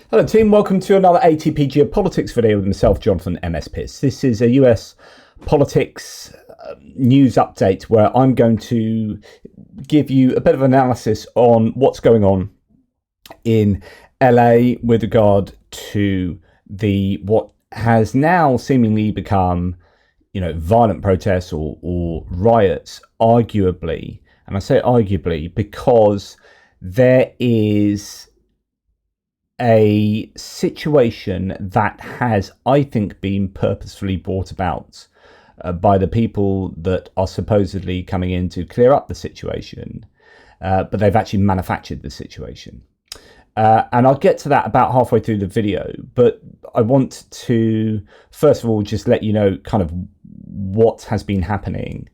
Hello team, welcome to another ATP Geopolitics video with myself, Jonathan MS Pearce. This is a US politics news update where I'm going to give you a bit of analysis on what's going on in LA with regard to what has now seemingly become, violent protests or riots, arguably. And I say arguably because there is a situation that has, I think, been purposefully brought about by the people that are supposedly coming in to clear up the situation, but they've actually manufactured the situation. And I'll get to that about halfway through the video, but I want to, first of all, just let you know kind of what has been happening,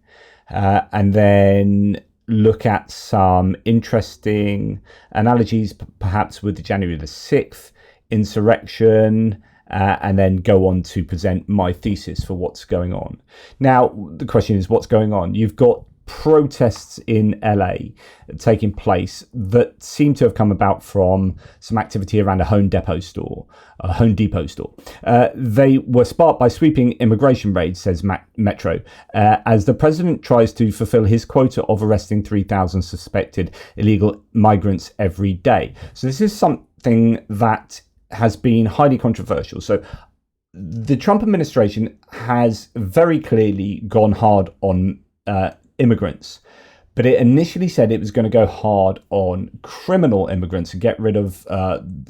and then look at some interesting analogies, perhaps with the January the 6th insurrection, and then go on to present my thesis for what's going on. Now, the question is, what's going on? You've got protests in LA taking place that seem to have come about from some activity around a Home Depot store. They were sparked by sweeping immigration raids, says Metro, as the president tries to fulfill his quota of arresting 3,000 suspected illegal migrants every day. So this is something that has been highly controversial. So the Trump administration has very clearly gone hard on immigrants, but it initially said it was going to go hard on criminal immigrants and get rid of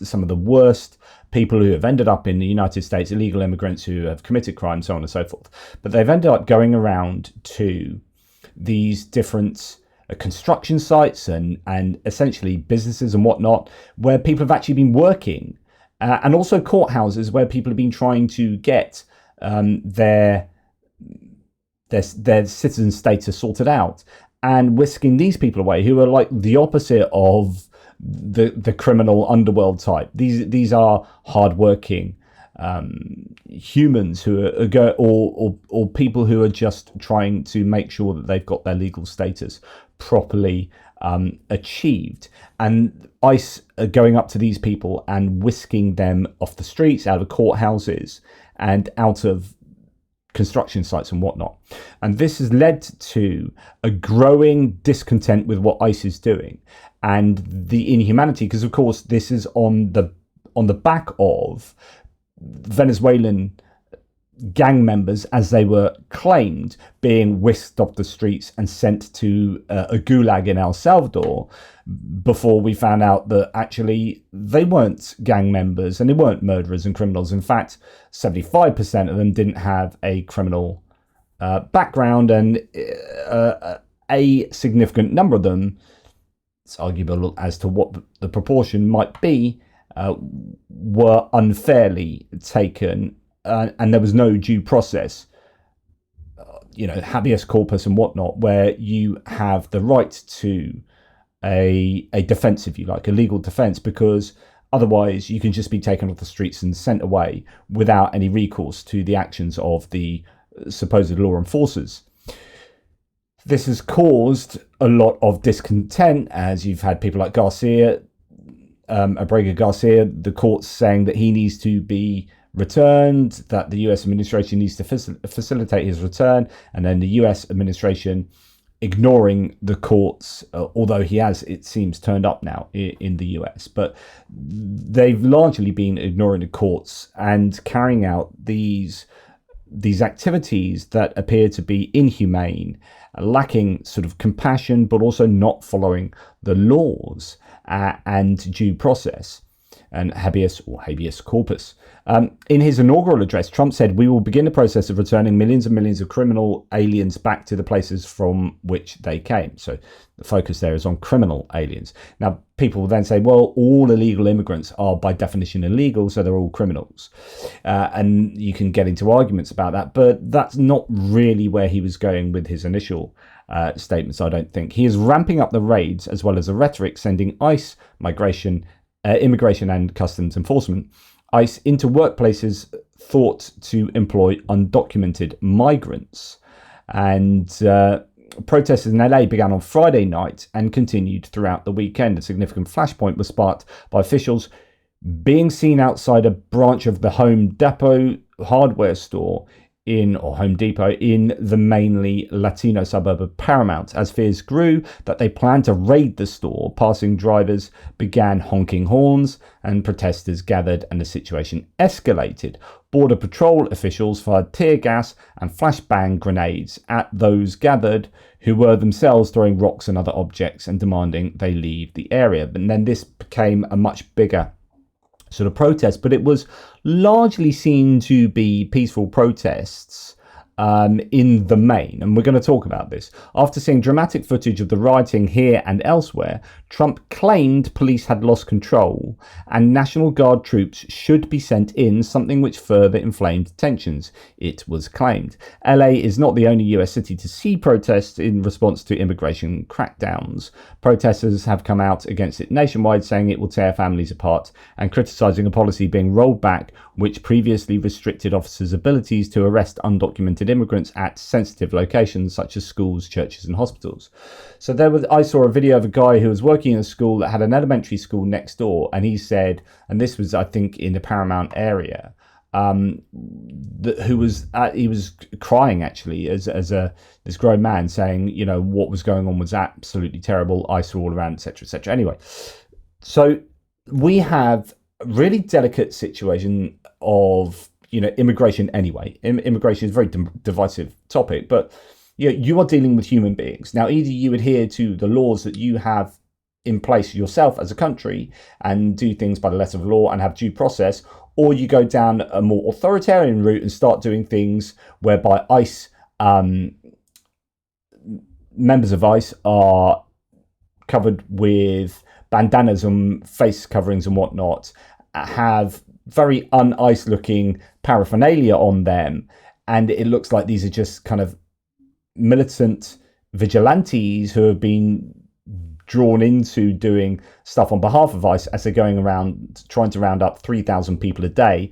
some of the worst people who have ended up in the United States, illegal immigrants who have committed crimes, so on and so forth. But they've ended up going around to these different construction sites and essentially businesses and whatnot, where people have actually been working, and also courthouses where people have been trying to get their citizen status sorted out, and whisking these people away who are like the opposite of the criminal underworld type. These are hardworking humans who are or people who are just trying to make sure that they've got their legal status properly achieved. And ICE are going up to these people and whisking them off the streets, out of courthouses, and out of construction sites and whatnot. And this has led to a growing discontent with what ICE is doing and the inhumanity, because of course this is on the back of Venezuelan gang members, as they were claimed, being whisked off the streets and sent to a gulag in El Salvador, before we found out that actually they weren't gang members and they weren't murderers and criminals. In fact, 75% of them didn't have a criminal background, and a significant number of them, it's arguable as to what the proportion might be, were unfairly taken, and there was no due process, habeas corpus and whatnot, where you have the right to a defense, if you like, a legal defense, because otherwise you can just be taken off the streets and sent away without any recourse to the actions of the supposed law enforcers. This has caused a lot of discontent, as you've had people like Garcia, Abrego Garcia, the courts saying that he needs to be returned, that the US administration needs to facilitate his return, and then the US administration ignoring the courts, although he has, it seems, turned up now in the US. But they've largely been ignoring the courts and carrying out these activities that appear to be inhumane, lacking sort of compassion, but also not following the laws and due process and habeas corpus. In his inaugural address, Trump said, "We will begin the process of returning millions and millions of criminal aliens back to the places from which they came." So the focus there is on criminal aliens. Now, people will then say, well, all illegal immigrants are by definition illegal, so they're all criminals. And you can get into arguments about that, but that's not really where he was going with his initial statements, I don't think. He is ramping up the raids as well as the rhetoric, sending ICE, immigration and customs enforcement, ICE into workplaces thought to employ undocumented migrants. And protests in LA began on Friday night and continued throughout the weekend. A significant flashpoint was sparked by officials being seen outside a branch of the Home Depot hardware store or Home Depot in the mainly Latino suburb of Paramount. As fears grew that they planned to raid the store, passing drivers began honking horns and protesters gathered and the situation escalated. Border Patrol officials fired tear gas and flashbang grenades at those gathered, who were themselves throwing rocks and other objects and demanding they leave the area. But then this became a much bigger sort of protest, but it was largely seen to be peaceful protests in the main, and we're going to talk about this. After seeing dramatic footage of the rioting here and elsewhere, Trump claimed police had lost control and National Guard troops should be sent in, something which further inflamed tensions, it was claimed. LA is not the only US city to see protests in response to immigration crackdowns. Protesters have come out against it nationwide, saying it will tear families apart and criticizing a policy being rolled back which previously restricted officers' abilities to arrest undocumented immigrants at sensitive locations such as schools, churches and hospitals. So I saw a video of a guy who was working in a school that had an elementary school next door, and he said, and this was I think in the Paramount area, he was crying actually as this grown man, saying, you know, what was going on was absolutely terrible, ICE all around, etc., etc. Anyway, so we have a really delicate situation of, you know, immigration anyway. Immigration is a very divisive topic, but you are dealing with human beings. Now, either you adhere to the laws that you have in place yourself as a country and do things by the letter of law and have due process, or you go down a more authoritarian route and start doing things whereby ICE, members of ICE are covered with bandanas and face coverings and whatnot, have very un-ICE looking paraphernalia on them, and it looks like these are just kind of militant vigilantes who have been drawn into doing stuff on behalf of ICE as they're going around trying to round up 3,000 people a day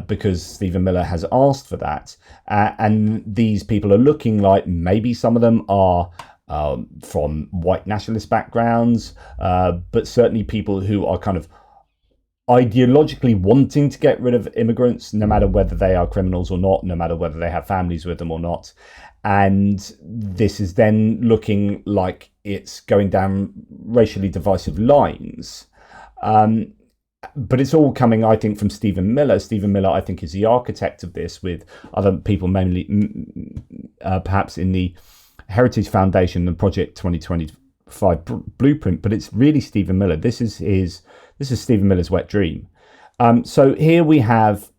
because Stephen Miller has asked for that. And these people are looking like maybe some of them are from white nationalist backgrounds, but certainly people who are kind of ideologically wanting to get rid of immigrants, no matter whether they are criminals or not, no matter whether they have families with them or not. And this is then looking like it's going down racially divisive lines. But it's all coming, I think, from Stephen Miller. Stephen Miller, I think, is the architect of this, with other people, mainly perhaps in the Heritage Foundation and Project 2025 blueprint. But it's really Stephen Miller. This is Stephen Miller's wet dream. So here we have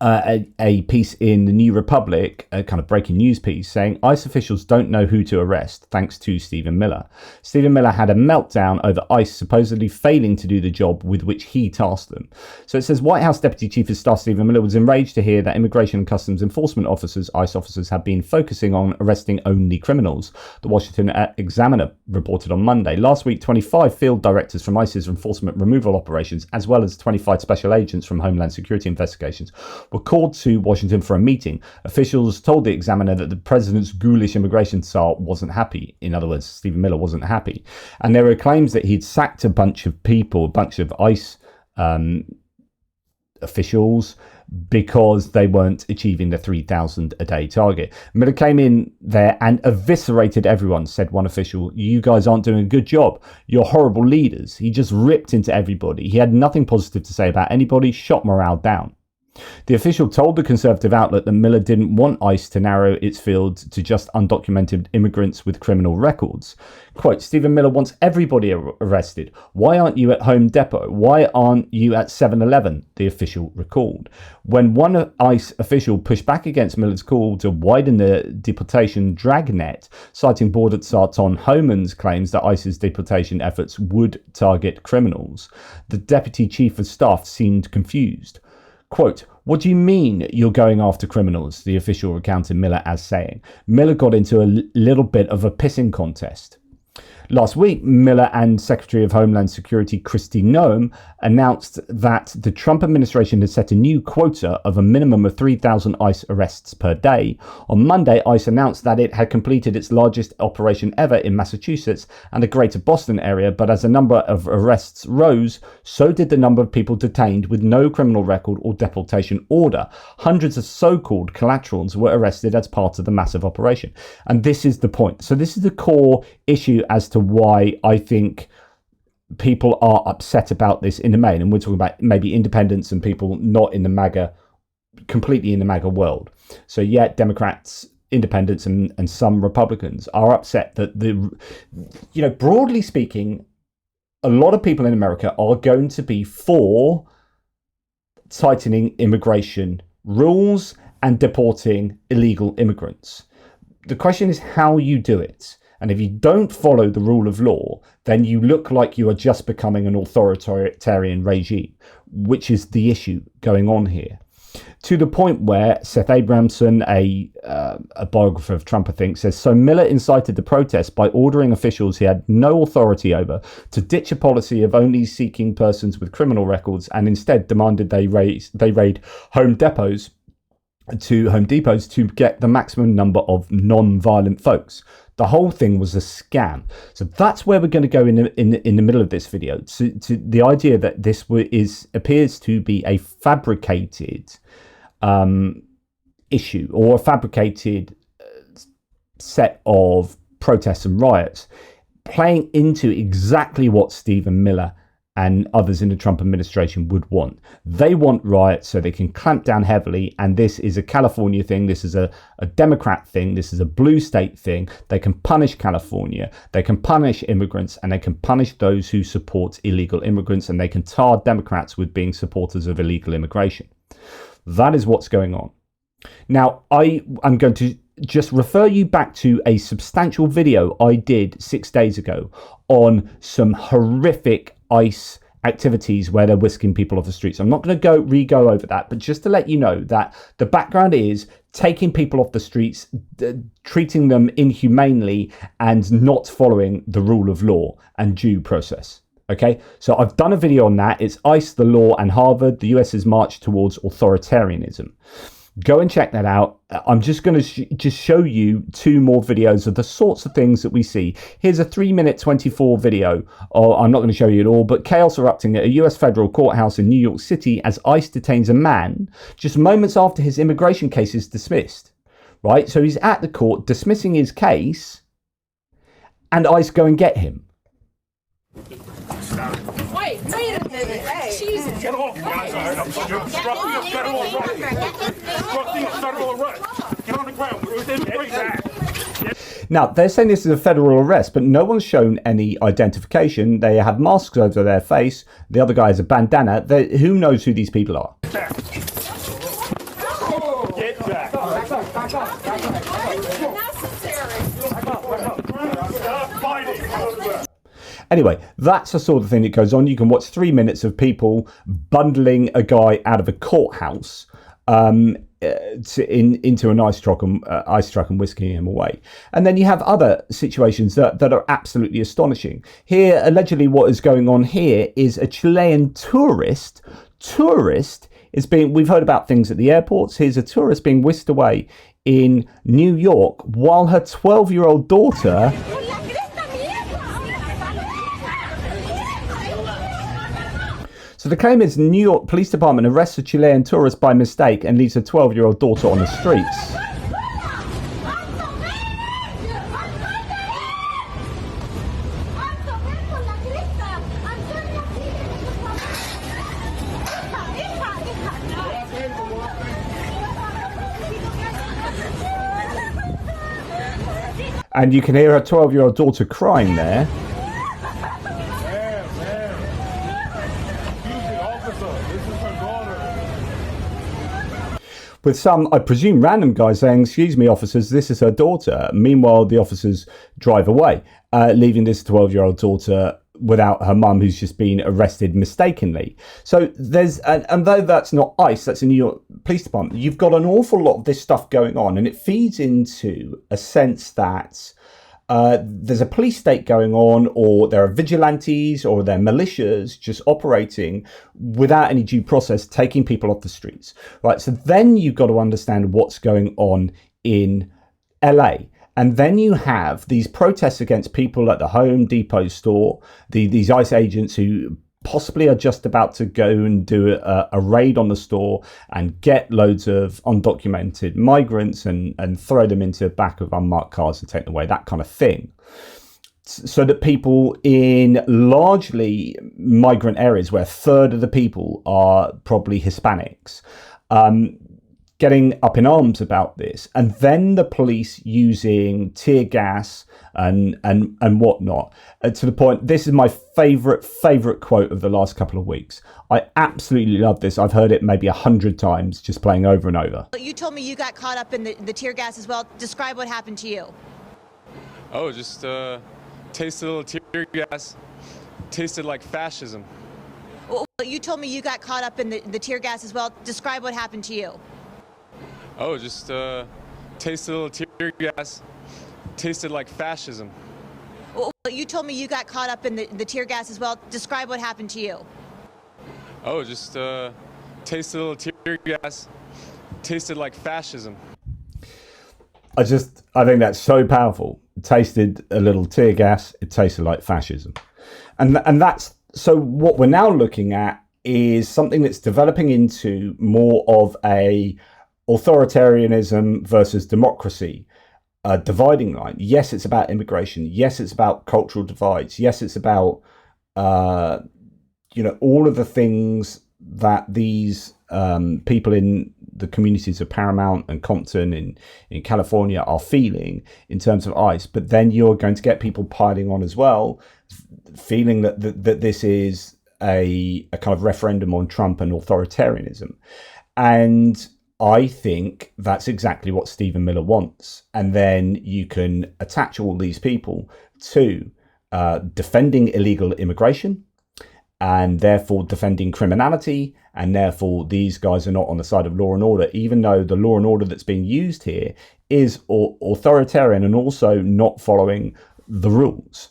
a piece in the New Republic, a kind of breaking news piece, saying ICE officials don't know who to arrest thanks to Stephen Miller. Stephen Miller had a meltdown over ICE supposedly failing to do the job with which he tasked them. So it says White House Deputy Chief of Staff Stephen Miller was enraged to hear that Immigration and Customs Enforcement officers, ICE officers, have been focusing on arresting only criminals. The Washington Examiner reported on Monday. Last week, 25 field directors from ICE's enforcement removal operations, as well as 25 special agents from Homeland Security investigations, were called to Washington for a meeting. Officials told the Examiner that the president's ghoulish immigration czar wasn't happy. In other words, Stephen Miller wasn't happy. And there were claims that he'd sacked a bunch of people, a bunch of ICE officials, because they weren't achieving the 3,000 a day target. Miller came in there and eviscerated everyone, said one official. You guys aren't doing a good job. You're horrible leaders. He just ripped into everybody. He had nothing positive to say about anybody, shot morale down. The official told the conservative outlet that Miller didn't want ICE to narrow its field to just undocumented immigrants with criminal records. Quote, Stephen Miller wants everybody arrested. Why aren't you at Home Depot? Why aren't you at 7-Eleven? The official recalled. When one ICE official pushed back against Miller's call to widen the deportation dragnet, citing Border Czar Ton Homan's claims that ICE's deportation efforts would target criminals, the deputy chief of staff seemed confused. Quote, what do you mean you're going after criminals? The official recounted Miller as saying. Miller got into a little bit of a pissing contest. Last week, Miller and Secretary of Homeland Security Kristi Noem announced that the Trump administration had set a new quota of a minimum of 3,000 ICE arrests per day. On Monday, ICE announced that it had completed its largest operation ever in Massachusetts and the greater Boston area, but as the number of arrests rose, so did the number of people detained with no criminal record or deportation order. Hundreds of so-called collaterals were arrested as part of the massive operation. And this is the point. So this is the core issue as to why I think people are upset about this in the main. And we're talking about maybe independents and people not in the MAGA, completely in the MAGA world. So yet Democrats, independents and some Republicans are upset that broadly speaking, a lot of people in America are going to be for tightening immigration rules and deporting illegal immigrants. The question is how you do it. And if you don't follow the rule of law, then you look like you are just becoming an authoritarian regime, which is the issue going on here. To the point where Seth Abramson, a biographer of Trump, I think, says, so Miller incited the protest by ordering officials he had no authority over to ditch a policy of only seeking persons with criminal records and instead demanded they raid Home Depots to get the maximum number of non-violent folks. The whole thing was a scam. So that's where we're going to go in the middle of this video, to the idea that this appears to be a fabricated issue or a fabricated set of protests and riots, playing into exactly what Stephen Miller and others in the Trump administration would want. They want riots so they can clamp down heavily, and this is a California thing, this is a Democrat thing, this is a blue state thing. They can punish California, they can punish immigrants, and they can punish those who support illegal immigrants, and they can tar Democrats with being supporters of illegal immigration. That is what's going on. Now, I'm going to just refer you back to a substantial video I did 6 days ago on some horrific ICE activities where they're whisking people off the streets. I'm not going to re-go over that, but just to let you know that the background is taking people off the streets, treating them inhumanely, and not following the rule of law and due process. Okay, so I've done a video on that. It's ICE, the law, and Harvard, the US's march towards authoritarianism. Go and check that out. I'm just going to just show you 2 more videos of the sorts of things that we see. Here's a 3-minute 24 video. I'm not going to show you it all, but chaos erupting at a US federal courthouse in New York City as ICE detains a man just moments after his immigration case is dismissed. Right? So he's at the court dismissing his case, and ICE go and get him. Wait a minute. Hey. Jesus. Get off, guys. I'm obstructing a federal arrest. Obstructing a federal arrest. Get on the ground. We're within the act. Now, they're saying this is a federal arrest, but no one's shown any identification. They have masks over their face. The other guy has a bandana. Who knows who these people are? Get back. Stop fighting. Anyway, that's the sort of thing that goes on. You can watch 3 minutes of people bundling a guy out of a courthouse into an ice truck and whisking him away. And then you have other situations that are absolutely astonishing. Here, allegedly what is going on here is a Chilean tourist is being, we've heard about things at the airports. Here's a tourist being whisked away in New York while her 12-year-old daughter... So the claim is New York Police Department arrests a Chilean tourist by mistake and leaves her 12-year-old daughter on the streets. And you can hear her 12-year-old daughter crying there. With some, I presume, random guy saying, excuse me, officers, this is her daughter. Meanwhile, the officers drive away, leaving this 12-year-old daughter without her mum, who's just been arrested mistakenly. So there's, and though that's not ICE, that's the New York Police Department, you've got an awful lot of this stuff going on, and it feeds into a sense that there's a police state going on, or there are vigilantes, or there are militias just operating without any due process, taking people off the streets, right? So then you've got to understand what's going on in LA. And then you have these protests against people at the Home Depot store, these ICE agents who possibly are just about to go and do a raid on the store and get loads of undocumented migrants and throw them into the back of unmarked cars and take them away, that kind of thing. So that people in largely migrant areas, where a third of the people are probably Hispanics, getting up in arms about this, and then the police using tear gas and whatnot, to the point. This is my favorite quote of the last couple of weeks. I absolutely love this. I've heard it maybe 100 times, just playing over and over. You told me you got caught up in the tear gas as well. Describe what happened to you. Oh, just tasted a little tear gas. Tasted like fascism. Well, you told me you got caught up in the tear gas as well. Describe what happened to you. Oh, just tasted a little tear gas. Tasted like fascism. Well, you told me you got caught up in the tear gas as well. Describe what happened to you. Oh, just tasted a little tear gas. Tasted like fascism. I think that's so powerful. It tasted a little tear gas. It tasted like fascism. And that's, so what we're now looking at is something that's developing into more of a authoritarianism versus democracy dividing line. Yes, it's about immigration. Yes, it's about cultural divides. Yes, it's about all of the things that these people in the communities of Paramount and Compton in California are feeling in terms of ICE. But then you're going to get people piling on as well, feeling that this is a kind of referendum on Trump and authoritarianism. And I think that's exactly what Stephen Miller wants. And then you can attach all these people to defending illegal immigration, and therefore defending criminality, and therefore these guys are not on the side of law and order, even though the law and order that's being used here is authoritarian and also not following the rules.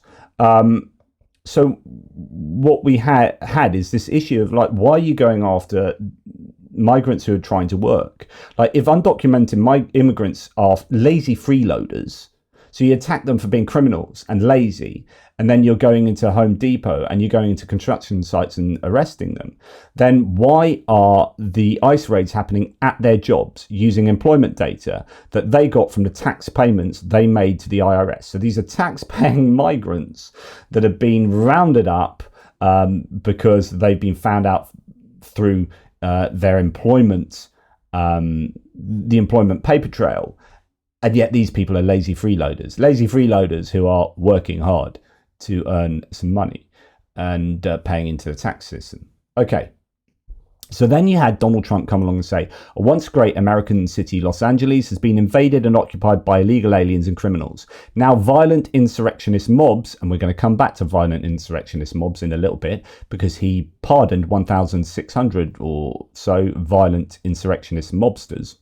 So what we had is this issue of, like, why are you going after migrants who are trying to work? Like, if undocumented immigrants are lazy freeloaders, so you attack them for being criminals and lazy, and then you're going into Home Depot and you're going into construction sites and arresting them, then why are the ICE raids happening at their jobs using employment data that they got from the tax payments they made to the IRS? So these are tax-paying migrants that have been rounded up because they've been found out through their employment, the employment paper trail. And yet these people are lazy freeloaders who are working hard to earn some money and paying into the tax system. Okay. So then you had Donald Trump come along and say, a once great American city, Los Angeles, has been invaded and occupied by illegal aliens and criminals. Now violent insurrectionist mobs, and we're going to come back to violent insurrectionist mobs in a little bit, because he pardoned 1,600 or so violent insurrectionist mobsters,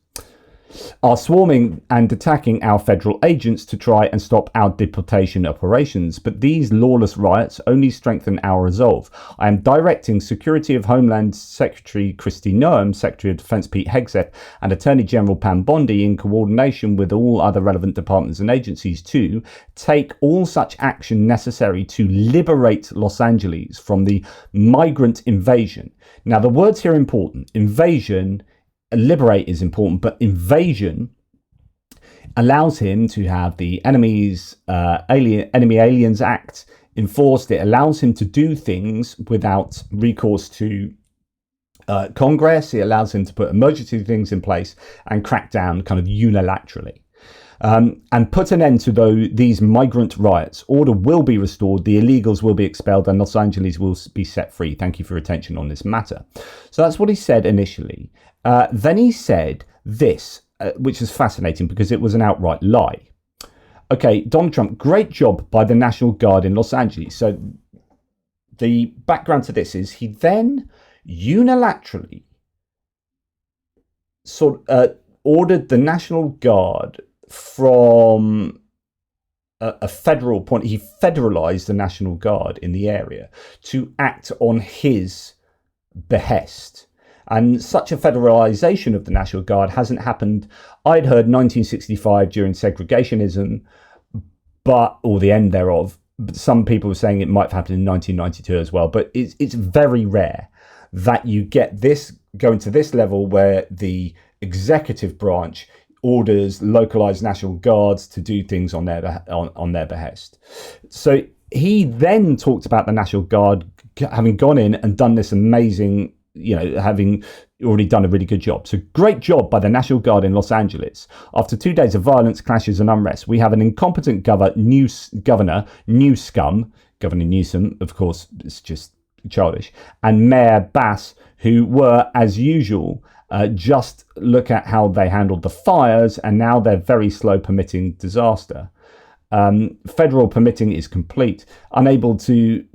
are swarming and attacking our federal agents to try and stop our deportation operations. But these lawless riots only strengthen our resolve. I am directing Secretary of Homeland Secretary Kristi Noem, Secretary of Defense Pete Hegseth, and Attorney General Pam Bondi, in coordination with all other relevant departments and agencies, to take all such action necessary to liberate Los Angeles from the migrant invasion. Now, the words here are important. Invasion, liberate is important, but invasion allows him to have the Enemy Aliens Act enforced. It allows him to do things without recourse to Congress. It allows him to put emergency things in place and crack down kind of unilaterally. And put an end to these migrant riots. Order will be restored, the illegals will be expelled, and Los Angeles will be set free. Thank you for your attention on this matter. So that's what he said initially. Then he said this, which is fascinating because it was an outright lie. Okay, Donald Trump, great job by the National Guard in Los Angeles. So the background to this is he then unilaterally ordered the National Guard from a federal point. He federalized the National Guard in the area to act on his behest. And such a federalization of the National Guard hasn't happened. I'd heard 1965 during segregationism, or the end thereof. But some people were saying it might have happened in 1992 as well. But it's very rare that you get this going to this level where the executive branch orders localized National Guards to do things on their behest. So he then talked about the National Guard having gone in and done this amazing, having already done a really good job. So great job by the National Guard in Los Angeles. After 2 days of violence, clashes and unrest, we have an incompetent Governor Newsom, Governor Newsom, of course, it's just childish, and Mayor Bass, who were, as usual, just look at how they handled the fires, and now they're very slow permitting disaster. Federal permitting is complete, unable to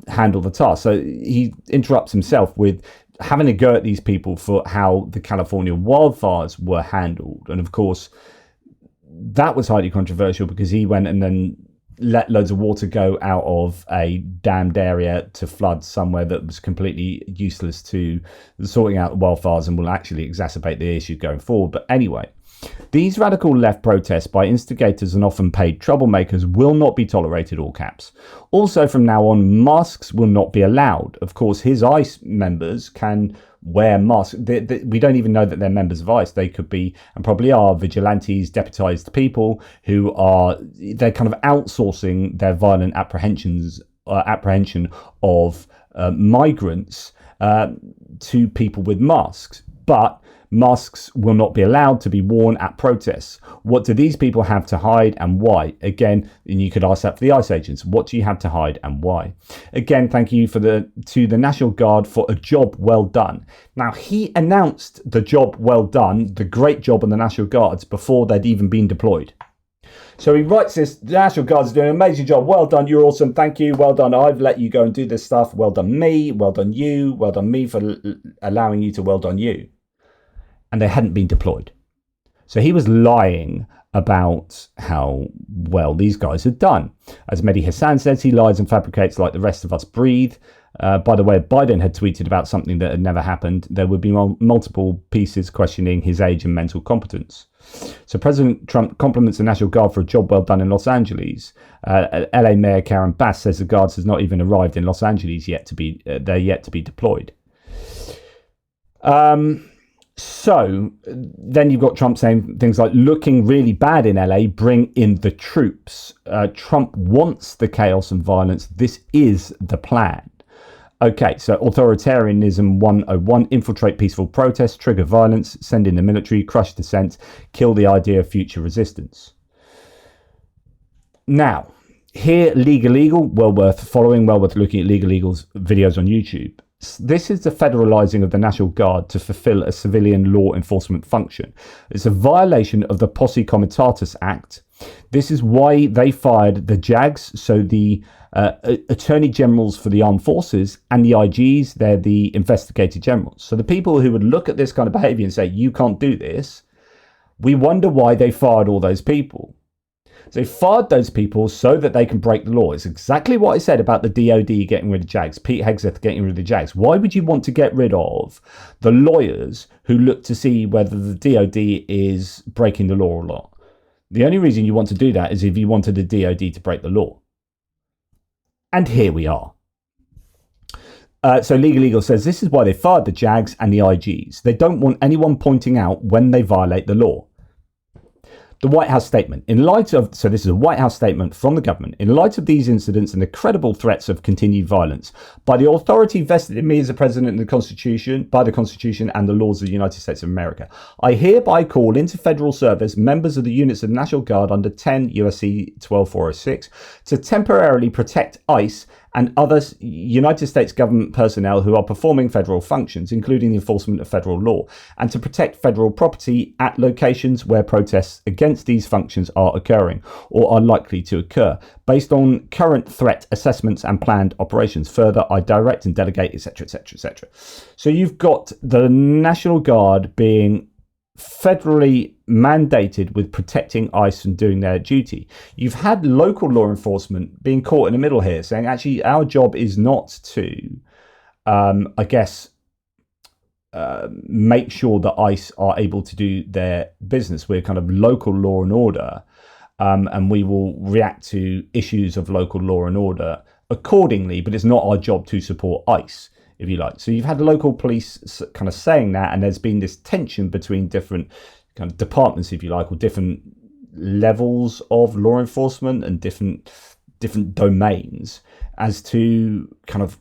handle the task. So he interrupts himself with having a go at these people for how the California wildfires were handled. And of course, that was highly controversial because he went and then let loads of water go out of a dammed area to flood somewhere that was completely useless to sorting out the wildfires and will actually exacerbate the issue going forward. But anyway, these radical left protests by instigators and often paid troublemakers will not be tolerated, all caps. Also, from now on, masks will not be allowed. Of course, his ICE members can wear masks. We don't even know that they're members of ICE. They could be, and probably are, vigilantes, deputized people they're kind of outsourcing their violent apprehension of migrants to people with masks. But masks will not be allowed to be worn at protests. What do these people have to hide and why? Again, and you could ask that for the ICE agents. What do you have to hide and why? Again, thank you to the National Guard for a job well done. Now, he announced the job well done, the great job on the National Guards, before they'd even been deployed. So he writes this, the National Guard's doing an amazing job. Well done, you're awesome. Thank you. Well done. I've let you go and do this stuff. Well done me. Well done you. Well done me for allowing you to well done you. And they hadn't been deployed. So he was lying about how well these guys had done. As Mehdi Hassan says, he lies and fabricates like the rest of us breathe. By the way, Biden had tweeted about something that had never happened. There would be multiple pieces questioning his age and mental competence. So President Trump compliments the National Guard for a job well done in Los Angeles. LA Mayor Karen Bass says the Guards has not even arrived in Los Angeles yet they're yet to be deployed. So then you've got Trump saying things like, looking really bad in LA, bring in the troops. Trump wants the chaos and violence. This is the plan. Okay, so Authoritarianism 101, infiltrate peaceful protests, trigger violence, send in the military, crush dissent, kill the idea of future resistance. Now, here, Legal, well worth following, well worth looking at Legal's videos on YouTube. This is the federalizing of the National Guard to fulfill a civilian law enforcement function. It's a violation of the Posse Comitatus Act. This is why they fired the JAGs, so the Attorney Generals for the Armed Forces, and the IGs, they're the Investigator Generals. So the people who would look at this kind of behavior and say, you can't do this, we wonder why they fired all those people. So they fired those people so that they can break the law. It's exactly what I said about the DOD getting rid of JAGs, Pete Hegseth getting rid of the JAGs. Why would you want to get rid of the lawyers who look to see whether the DOD is breaking the law or not? The only reason you want to do that is if you wanted the DOD to break the law. And here we are. So Legal says this is why they fired the JAGs and the IGs. They don't want anyone pointing out when they violate the law. The White House statement. So this is a White House statement from the government. In light of these incidents and the credible threats of continued violence, by the authority vested in me as a president in the Constitution, by the Constitution and the laws of the United States of America, I hereby call into federal service members of the units of the National Guard under 10 U.S.C. 12406 to temporarily protect ICE and other United States government personnel who are performing federal functions, including the enforcement of federal law, and to protect federal property at locations where protests against these functions are occurring or are likely to occur, based on current threat assessments and planned operations. Further, I direct and delegate, etc., etc., etc. So you've got the National Guard being federally mandated with protecting ICE and doing their duty. You've had local law enforcement being caught in the middle here, saying, actually, our job is not to, make sure that ICE are able to do their business. We're kind of local law and order, and we will react to issues of local law and order accordingly, but it's not our job to support ICE, if you like. So you've had local police kind of saying that, and there's been this tension between different kind of departments, if you like, or different levels of law enforcement and different domains as to kind of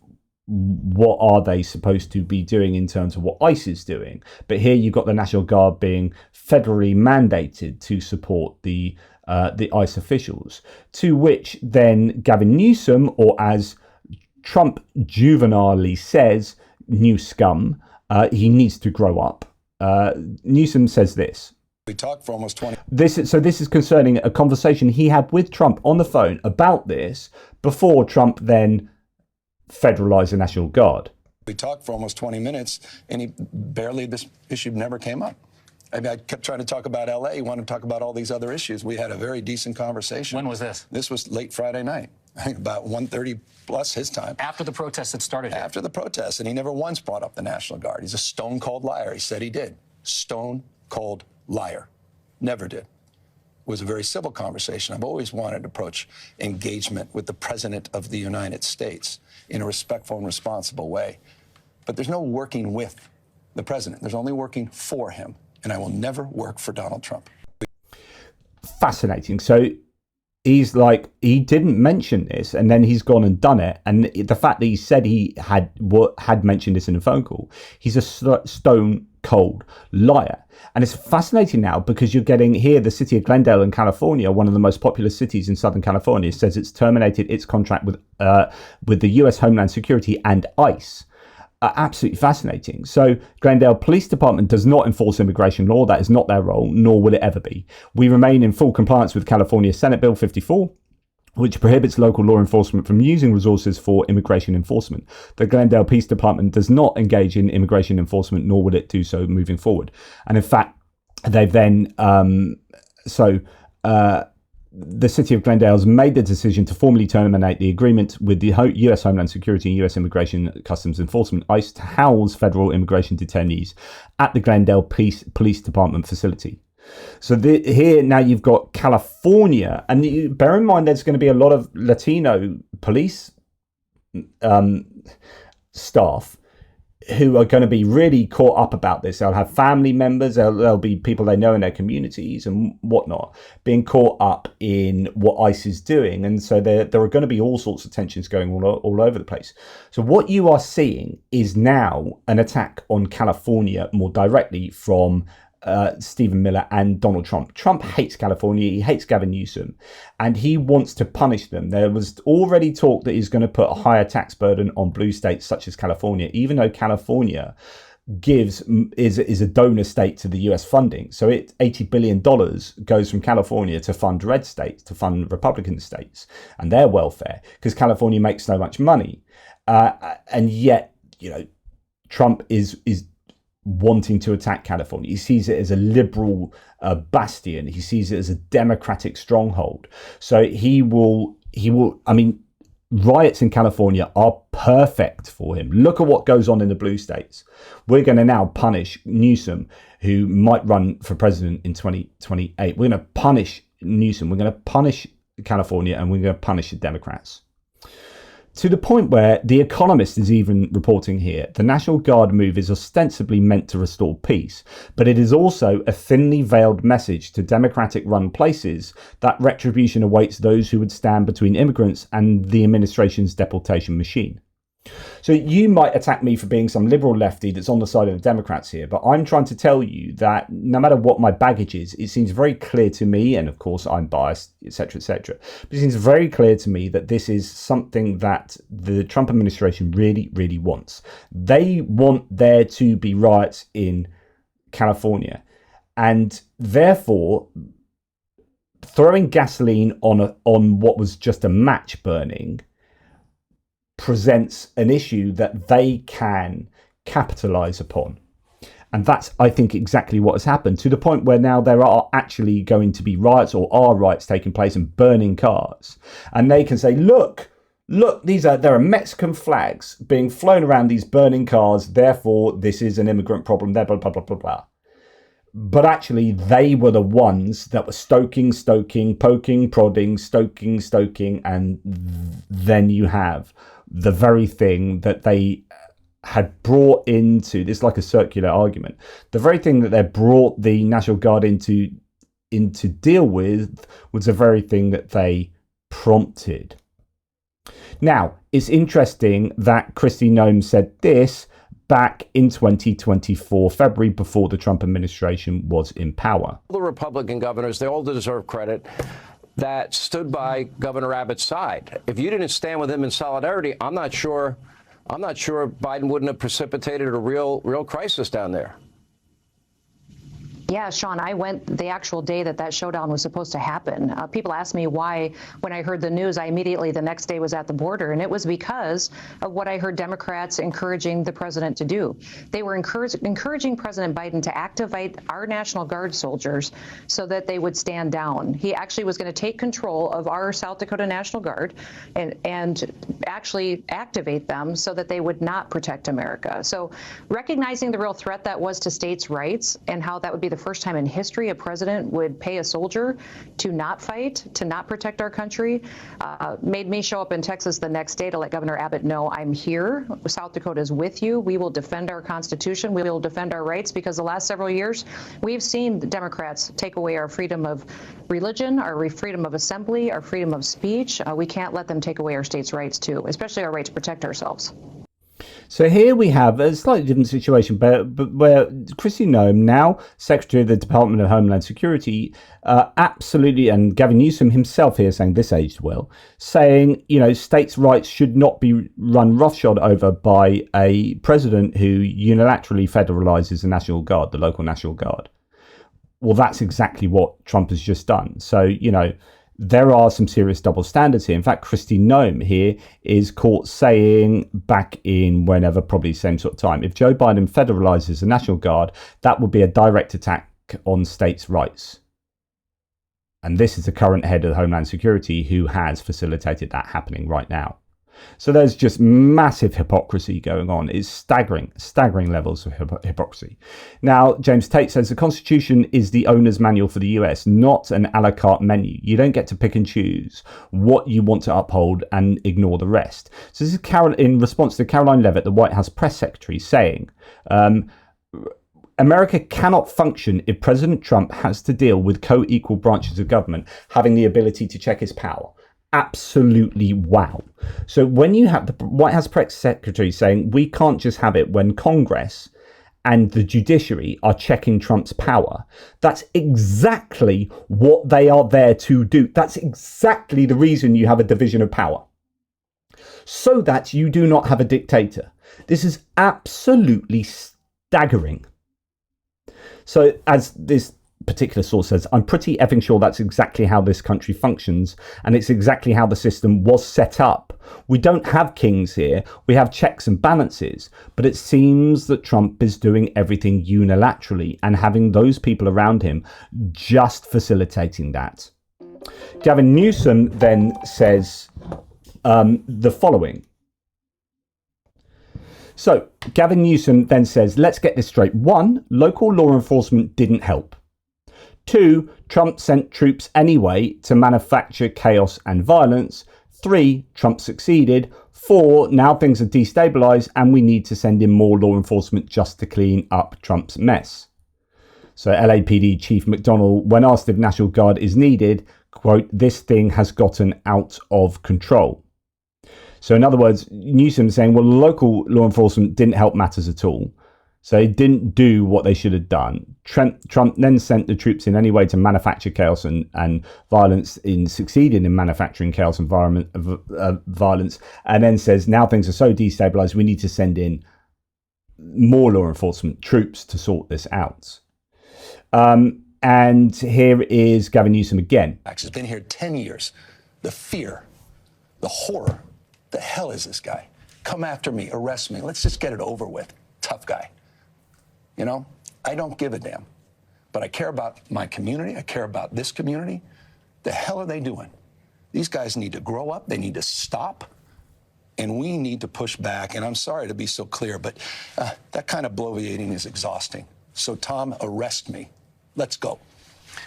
what are they supposed to be doing in terms of what ICE is doing. But here you've got the National Guard being federally mandated to support the ICE officials, to which then Gavin Newsom, or as Trump juvenilely says, new scum, he needs to grow up. Newsom says this. We talked for almost 20. This is concerning a conversation he had with Trump on the phone about this before Trump then federalized the National Guard. We talked for almost 20 minutes, and this issue never came up. I mean, I kept trying to talk about LA. He wanted to talk about all these other issues. We had a very decent conversation. When was this? This was late Friday night. I think about 1:30 plus his time. After the protests had started here? After the protests, and he never once brought up the National Guard. He's a stone-cold liar. He said he did. Stone-cold liar. Never did. It was a very civil conversation. I've always wanted to approach engagement with the President of the United States in a respectful and responsible way. But there's no working with the President. There's only working for him. And I will never work for Donald Trump. Fascinating. So he's like, he didn't mention this, and then he's gone and done it. And the fact that he said he had mentioned this in a phone call, he's a stone cold liar. And it's fascinating now because you're getting here the city of Glendale in California, one of the most populous cities in Southern California, says it's terminated its contract with the US Homeland Security and ICE. Absolutely fascinating. So Glendale Police Department does not enforce immigration law. That is not their role, nor will it ever be. We remain in full compliance with California Senate Bill 54, which prohibits local law enforcement from using resources for immigration enforcement. The Glendale Police Department does not engage in immigration enforcement, nor will it do so moving forward. And in fact, they've then the city of Glendale has made the decision to formally terminate the agreement with the US Homeland Security and US Immigration Customs Enforcement, ICE, to house federal immigration detainees at the Glendale Police Department facility. So here now you've got California, and bear in mind there's going to be a lot of Latino police staff who are going to be really caught up about this. They'll have family members, there'll be people they know in their communities and whatnot being caught up in what ICE is doing. And so there are going to be all sorts of tensions going all over the place. So what you are seeing is now an attack on California more directly from Stephen Miller and Donald Trump. Trump hates California. He hates Gavin Newsom, and he wants to punish them. There was already talk that he's going to put a higher tax burden on blue states such as California, even though California is a donor state to the US funding. So $80 billion goes from California to fund red states, to fund Republican states and their welfare, because California makes so much money. And yet, Trump is wanting to attack California. He sees it as a liberal bastion. He sees it as a democratic stronghold. So he will, riots in California are perfect for him. Look at what goes on in the blue states. We're going to now punish Newsom, who might run for president in 2028. We're going to punish Newsom. We're going to punish California, and we're going to punish the Democrats. To the point where The Economist is even reporting here, the National Guard move is ostensibly meant to restore peace, but it is also a thinly veiled message to Democratic-run places that retribution awaits those who would stand between immigrants and the administration's deportation machine. So you might attack me for being some liberal lefty that's on the side of the Democrats here, but I'm trying to tell you that no matter what my baggage is, it seems very clear to me, and of course I'm biased, etc., but it seems very clear to me that this is something that the Trump administration really, really wants. They want there to be riots in California, and therefore throwing gasoline on what was just a match burning presents an issue that they can capitalize upon. And that's, I think, exactly what has happened, to the point where now there are actually going to be riots, or are riots taking place, and burning cars. And they can say, look, there are Mexican flags being flown around these burning cars, therefore this is an immigrant problem, blah, blah, blah, blah, blah, blah. But actually, they were the ones that were stoking, poking, prodding, stoking, and then you have the very thing that they had brought into this, like a circular argument. The very thing that they brought the National Guard into deal with was the very thing that they prompted. Now, it's interesting that Kristi Noem said this back in 2024, February, before the Trump administration was in power. The Republican governors, they all deserve credit, that stood by Governor Abbott's side. If you didn't stand with him in solidarity, I'm not sure Biden wouldn't have precipitated a real crisis down there. Yeah, Sean, I went the actual day that showdown was supposed to happen. People asked me why, when I heard the news, I immediately the next day was at the border. And it was because of what I heard Democrats encouraging the president to do. They were encouraging President Biden to activate our National Guard soldiers so that they would stand down. He actually was going to take control of our South Dakota National Guard and actually activate them so that they would not protect America. So recognizing the real threat that was to states' rights, and how that would be the first time in history a president would pay a soldier to not fight, to not protect our country, made me show up in Texas the next day to let Governor Abbott know, I'm here. South Dakota is with you. We will defend our Constitution. We will defend our rights, because the last several years we've seen the Democrats take away our freedom of religion, our freedom of assembly, our freedom of speech. We can't let them take away our states' rights too, especially our right to protect ourselves. So here we have a slightly different situation, but where Kristi Noem, now Secretary of the Department of Homeland Security, absolutely, and Gavin Newsom himself here saying this aged well, saying, states' rights should not be run roughshod over by a president who unilaterally federalizes the National Guard, the local National Guard. Well, that's exactly what Trump has just done. So, there are some serious double standards here. In fact, Kristi Noem here is caught saying back in whenever, probably same sort of time, if Joe Biden federalizes the National Guard, that would be a direct attack on states' rights. And this is the current head of Homeland Security who has facilitated that happening right now. So there's just massive hypocrisy going on. It's staggering levels of hypocrisy. Now, James Tate says the Constitution is the owner's manual for the US, not an a la carte menu. You don't get to pick and choose what you want to uphold and ignore the rest. So this is in response to Caroline Leavitt, the White House press secretary, saying, America cannot function if President Trump has to deal with co-equal branches of government having the ability to check his power. Absolutely wow. So when you have the White House press secretary saying we can't just have it when Congress and the judiciary are checking Trump's power, that's exactly what they are there to do. That's exactly the reason you have a division of power, so that you do not have a dictator. This is absolutely staggering. So as this particular source says, I'm pretty effing sure that's exactly how this country functions, and it's exactly how the system was set up. We don't have kings here, we have checks and balances, but it seems that Trump is doing everything unilaterally and having those people around him just facilitating that. Gavin Newsom then says the following. So Gavin Newsom then says, let's get this straight. 1, local law enforcement didn't help. 2, Trump sent troops anyway to manufacture chaos and violence. 3, Trump succeeded. 4, now things are destabilized and we need to send in more law enforcement just to clean up Trump's mess. So LAPD Chief McDonnell, when asked if National Guard is needed, quote, this thing has gotten out of control. So in other words, Newsom saying, well, local law enforcement didn't help matters at all. So they didn't do what they should have done. Trump then sent the troops in anyway to manufacture chaos and violence, in succeeding in manufacturing chaos and violence, and then says now things are so destabilized, we need to send in more law enforcement troops to sort this out. And here is Gavin Newsom again. He's been here 10 years. The fear, the horror, the hell is this guy? Come after me, arrest me. Let's just get it over with. Tough guy. You know, I don't give a damn. But I care about my community. I care about this community. The hell are they doing? These guys need to grow up. They need to stop. And we need to push back. And I'm sorry to be so clear, but that kind of bloviating is exhausting. So, Tom, arrest me. Let's go.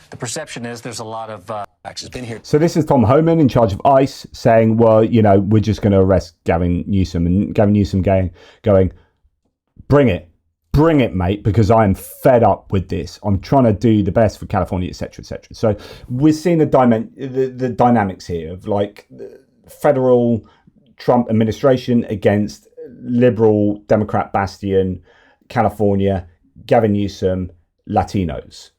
The perception is there's a lot of... It's been here. So this is Tom Homan in charge of ICE saying, well, you know, we're just going to arrest Gavin Newsom. And Gavin Newsom going, bring it, mate, because I am fed up with this. I'm trying to do the best for California, etc., etc. So we're seeing the dynamics here of like federal Trump administration against liberal Democrat bastion, California, Gavin Newsom, Latinos.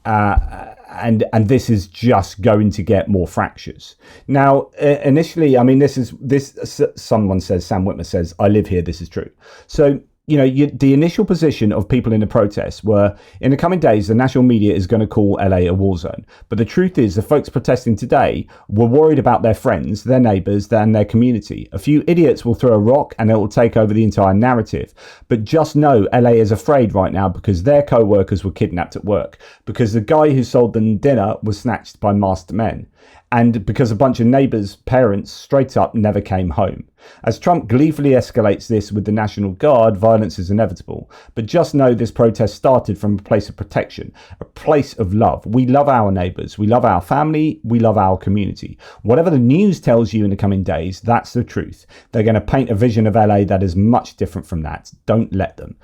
And this is just going to get more fractures. Now, initially, I mean, someone says, Sam Whitmer says, I live here, this is true. So, you know, the initial position of people in the protests were, in the coming days, the national media is going to call LA a war zone. But the truth is, the folks protesting today were worried about their friends, their neighbours, and their community. A few idiots will throw a rock and it will take over the entire narrative. But just know LA is afraid right now because their co-workers were kidnapped at work, because the guy who sold them dinner was snatched by masked men, and because a bunch of neighbours' parents straight up never came home. As Trump gleefully escalates this with the National Guard, violence is inevitable. But just know this protest started from a place of protection, a place of love. We love our neighbours, we love our family, we love our community. Whatever the news tells you in the coming days, that's the truth. They're going to paint a vision of LA that is much different from that. Don't let them.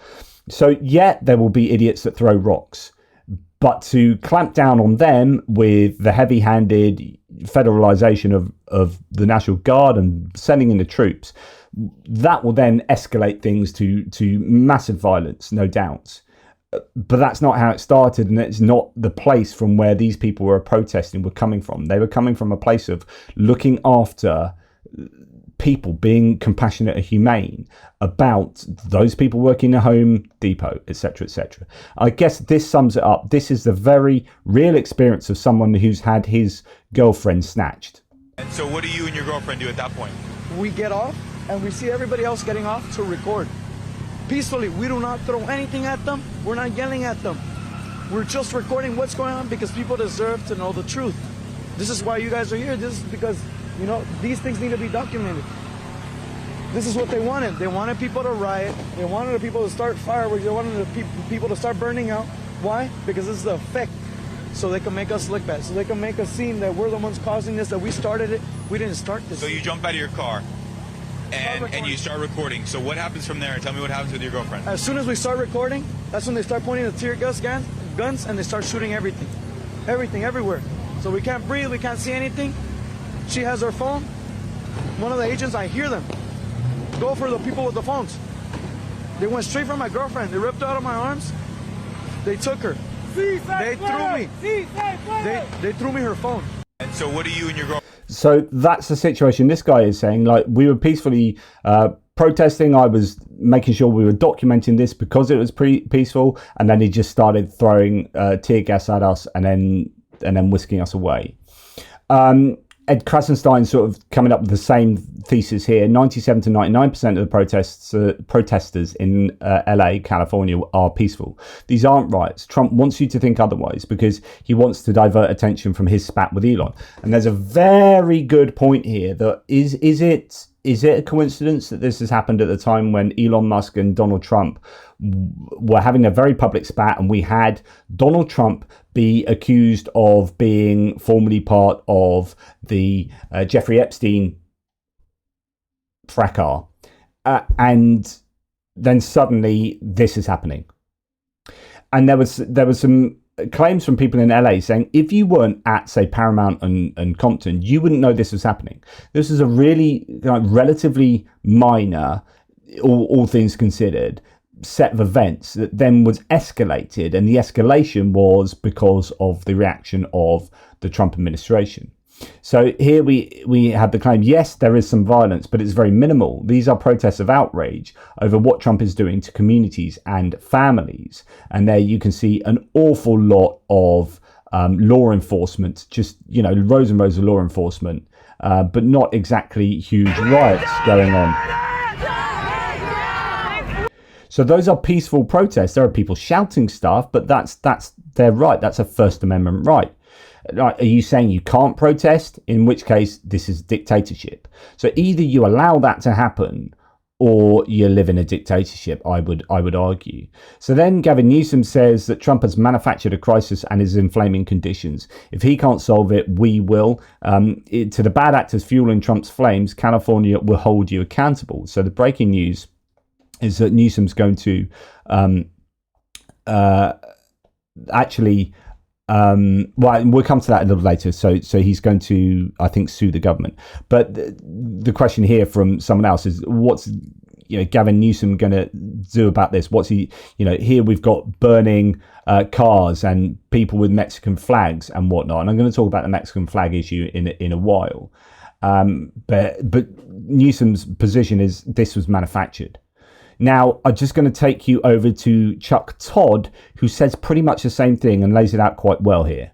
So yeah, there will be idiots that throw rocks. But to clamp down on them with the heavy-handed federalization of the National Guard and sending in the troops, that will then escalate things to massive violence, no doubt. But that's not how it started, and it's not the place from where these people were protesting were coming from. They were coming from a place of looking after people, being compassionate and humane about those people working in a Home Depot, etc., etc. I guess this sums it up. This is the very real experience of someone who's had his girlfriend snatched. And so what do you and your girlfriend do at that point? We get off and we see everybody else getting off to record. Peacefully, we do not throw anything at them. We're not yelling at them. We're just recording what's going on because people deserve to know the truth. This is why you guys are here. This is because, you know, these things need to be documented. This is what they wanted. They wanted people to riot. They wanted the people to start fireworks. They wanted the people to start burning out. Why? Because this is the effect. So they can make us look bad. So they can make us seem that we're the ones causing this, that we started it. We didn't start this. So you jump out of your car and you start recording. So what happens from there? Tell me what happens with your girlfriend. As soon as we start recording, that's when they start pointing the tear gas guns and they start shooting everything. Everything, everywhere. So we can't breathe. We can't see anything. She has her phone. One of the agents, I hear them go for the people with the phones. They went straight for my girlfriend. They ripped her out of my arms. They took her. They threw me. They threw me her phone. And so what do you and your girlfriend... So that's the situation. This guy is saying, like, we were peacefully protesting. I was making sure we were documenting this because it was peaceful. And then he just started throwing tear gas at us and then whisking us away. Ed Krasenstein sort of coming up with the same thesis here. 97 to 99% of the protesters in LA, California, are peaceful. These aren't riots. Trump wants you to think otherwise because he wants to divert attention from his spat with Elon. And there's a very good point here that is it a coincidence that this has happened at the time when Elon Musk and Donald Trump were having a very public spat, and we had Donald Trump be accused of being formerly part of the Jeffrey Epstein fracas, and then suddenly this is happening. And there was some claims from people in LA saying if you weren't at, say, Paramount and Compton, you wouldn't know this was happening. This is a really relatively minor, all things considered, set of events that then was escalated, and the escalation was because of the reaction of the Trump administration. So here we have the claim, yes, there is some violence, but it's very minimal. These are protests of outrage over what Trump is doing to communities and families. And there you can see an awful lot of law enforcement, just, rows and rows of law enforcement, but not exactly huge riots going on. So those are peaceful protests. There are people shouting stuff, but that's their right. That's a First Amendment right. Are you saying you can't protest? In which case, this is dictatorship. So either you allow that to happen, or you live in a dictatorship, I would argue. So then Gavin Newsom says that Trump has manufactured a crisis and is inflaming conditions. If he can't solve it, we will. To the bad actors fueling Trump's flames, California will hold you accountable. So the breaking news is that Newsom's going to actually... well, we'll come to that a little later. So he's going to, I think, sue the government. But the question here from someone else is, what's Gavin Newsom going to do about this? What's he? Here we've got burning cars and people with Mexican flags and whatnot. And I'm going to talk about the Mexican flag issue in a while. But Newsom's position is this was manufactured. Now, I'm just going to take you over to Chuck Todd, who says pretty much the same thing and lays it out quite well here.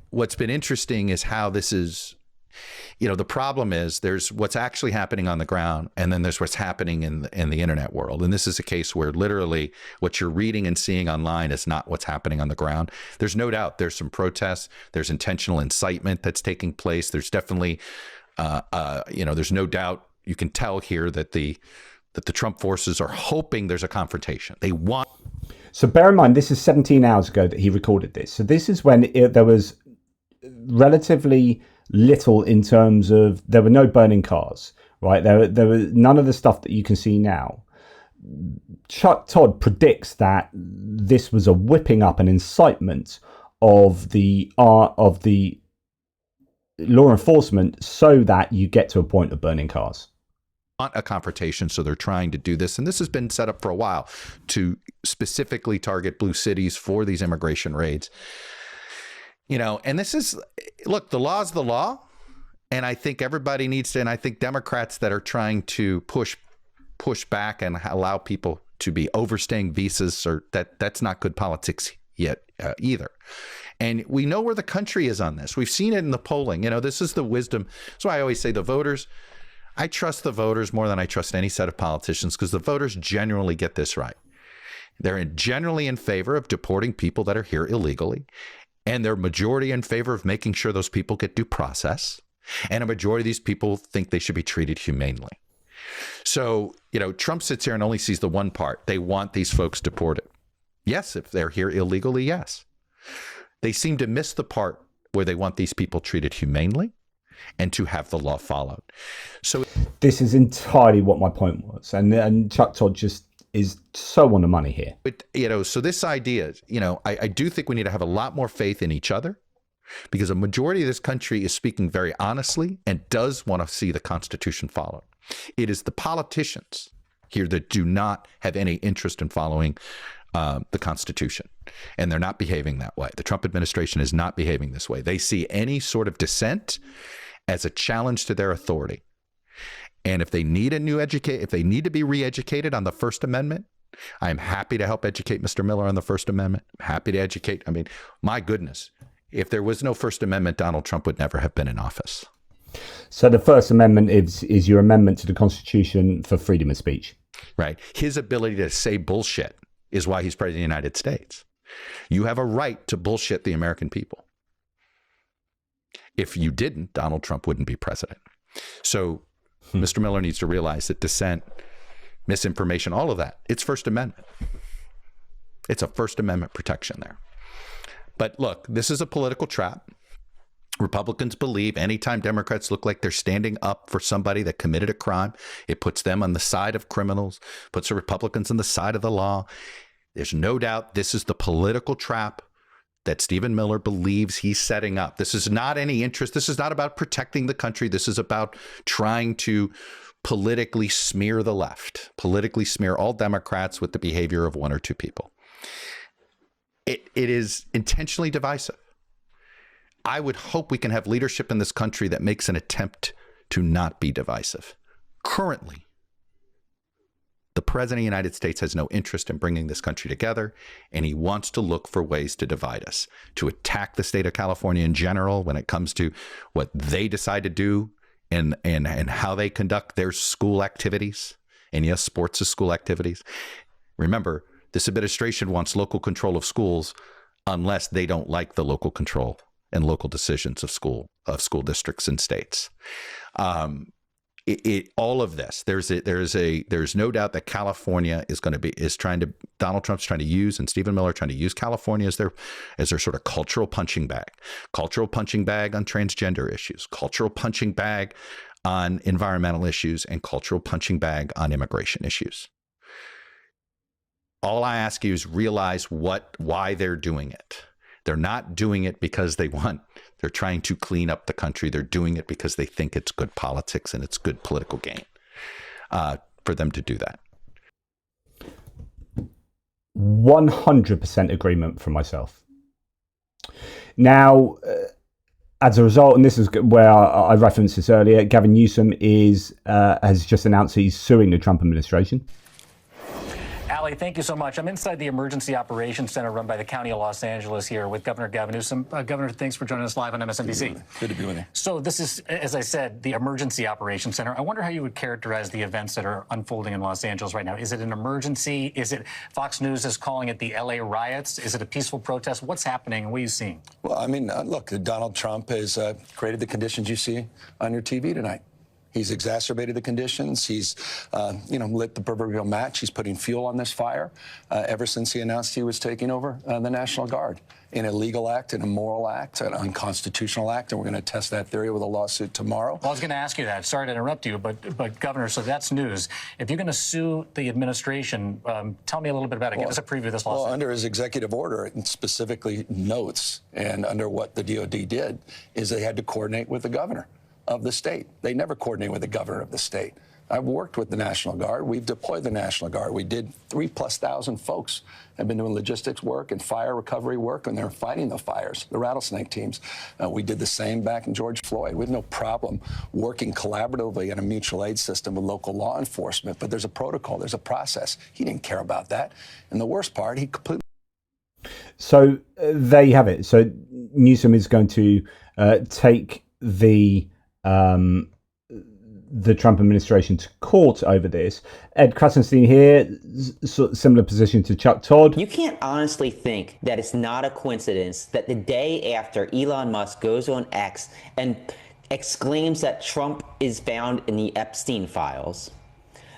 What's been interesting is how this is, the problem is there's what's actually happening on the ground, and then there's what's happening in the internet world. And this is a case where literally what you're reading and seeing online is not what's happening on the ground. There's no doubt there's some protests. There's intentional incitement that's taking place. There's definitely, there's no doubt. You can tell here that the Trump forces are hoping there's a confrontation. They want. So bear in mind, this is 17 hours ago that he recorded this. So this is when there was relatively little in terms of, there were no burning cars, right? There was none of the stuff that you can see now. Chuck Todd predicts that this was a whipping up, an incitement of the law enforcement so that you get to a point of burning cars. Want a confrontation, so they're trying to do this, and this has been set up for a while to specifically target blue cities for these immigration raids. And this is, look, the law is the law, and I think everybody needs to, and I think Democrats that are trying to push back and allow people to be overstaying visas, or that's not good politics yet either. And we know where the country is on this. We've seen it in the polling. This is the wisdom. That's why I always say the voters. I trust the voters more than I trust any set of politicians, because the voters generally get this right. They're generally in favor of deporting people that are here illegally, and they're majority in favor of making sure those people get due process, and a majority of these people think they should be treated humanely. So, Trump sits here and only sees the one part. They want these folks deported. Yes, if they're here illegally, yes. They seem to miss the part where they want these people treated humanely and to have the law followed. So this is entirely what my point was. And Chuck Todd just is so on the money here. But, so this idea, I do think we need to have a lot more faith in each other, because a majority of this country is speaking very honestly and does want to see the Constitution followed. It is the politicians here that do not have any interest in following the Constitution, and they're not behaving that way. The Trump administration is not behaving this way. They see any sort of dissent as a challenge to their authority. And if they need if they need to be re-educated on the First Amendment, I'm happy to help educate Mr. Miller on the First Amendment. I'm happy to educate. I mean, my goodness, if there was no First Amendment, Donald Trump would never have been in office. So the First Amendment is your amendment to the Constitution for freedom of speech. Right. His ability to say bullshit is why he's president of the United States. You have a right to bullshit the American people. If you didn't, Donald Trump wouldn't be president. So Mr. Miller needs to realize that dissent, misinformation, all of that, it's First Amendment. It's a First Amendment protection there. But look, this is a political trap. Republicans believe anytime Democrats look like they're standing up for somebody that committed a crime, it puts them on the side of criminals, puts the Republicans on the side of the law. There's no doubt this is the political trap that Stephen Miller believes he's setting up. This is not any interest. This is not about protecting the country. This is about trying to politically smear the left, politically smear all Democrats with the behavior of one or two people. It is intentionally divisive. I would hope we can have leadership in this country that makes an attempt to not be divisive. Currently, the president of the United States has no interest in bringing this country together, and he wants to look for ways to divide us, to attack the state of California in general when it comes to what they decide to do and how they conduct their school activities. And yes, sports is school activities. Remember, this administration wants local control of schools unless they don't like the local control and local decisions of school districts and states. All of this, there's no doubt that California Donald Trump's trying to use, and Stephen Miller trying to use California as their sort of cultural punching bag on transgender issues, cultural punching bag on environmental issues, and cultural punching bag on immigration issues. All I ask you is realize why they're doing it. They're not doing it because they're trying to clean up the country. They're doing it because they think it's good politics and it's good political gain for them to do that. 100% agreement from myself. Now, as a result, and this is where I referenced this earlier, Gavin Newsom has just announced he's suing the Trump administration. Ali, thank you so much. I'm inside the Emergency Operations Center run by the County of Los Angeles here with Governor Gavin Newsom. Governor, thanks for joining us live on MSNBC. Good to be with you. So this is, as I said, the Emergency Operations Center. I wonder how you would characterize the events that are unfolding in Los Angeles right now. Is it an emergency? Is it, Fox News is calling it the LA riots? Is it a peaceful protest? What's happening and what are you seeing? Well, I mean, look, Donald Trump has created the conditions you see on your TV tonight. He's exacerbated the conditions. He's, lit the proverbial match. He's putting fuel on this fire ever since he announced he was taking over the National Guard. An illegal act, an immoral act, an unconstitutional act, and we're going to test that theory with a lawsuit tomorrow. Well, I was going to ask you that. Sorry to interrupt you, but Governor, so that's news. If you're going to sue the administration, tell me a little bit about it. Give us a preview of this lawsuit. Well, under his executive order, it specifically notes, and under what the DOD did, is they had to coordinate with the governor of the state. They never coordinate with the governor of the state. I've worked with the National Guard. We've deployed the National Guard. We did 3,000+ folks have been doing logistics work and fire recovery work, and they're fighting the fires, the rattlesnake teams. We did the same back in George Floyd. We have no problem working collaboratively in a mutual aid system with local law enforcement, but there's a protocol, there's a process. He didn't care about that. And the worst part, he completely... So there you have it. So Newsom is going to take the Trump administration to court over this. Ed Krasenstein here, similar position to Chuck Todd. You can't honestly think that it's not a coincidence that the day after Elon Musk goes on X and exclaims that Trump is found in the Epstein files,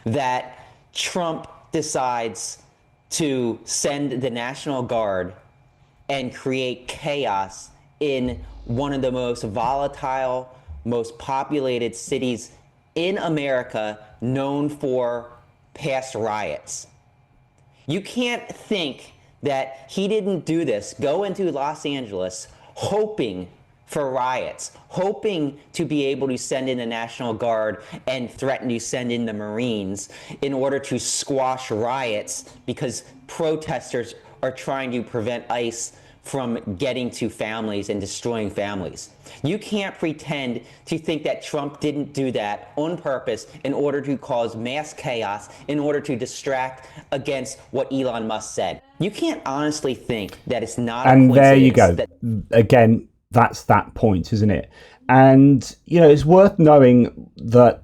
that Trump decides to send the National Guard and create chaos in one of the most volatile, most populated cities in America, known for past riots. You can't think that he didn't do this, go into Los Angeles hoping for riots, hoping to be able to send in the National Guard and threaten to send in the Marines in order to squash riots because protesters are trying to prevent ICE from getting to families and destroying families. You can't pretend to think that Trump didn't do that on purpose in order to cause mass chaos, in order to distract against what Elon Musk said. You can't honestly think that it's not a coincidence. And there you go. Again, that's that point, isn't it? And, it's worth knowing that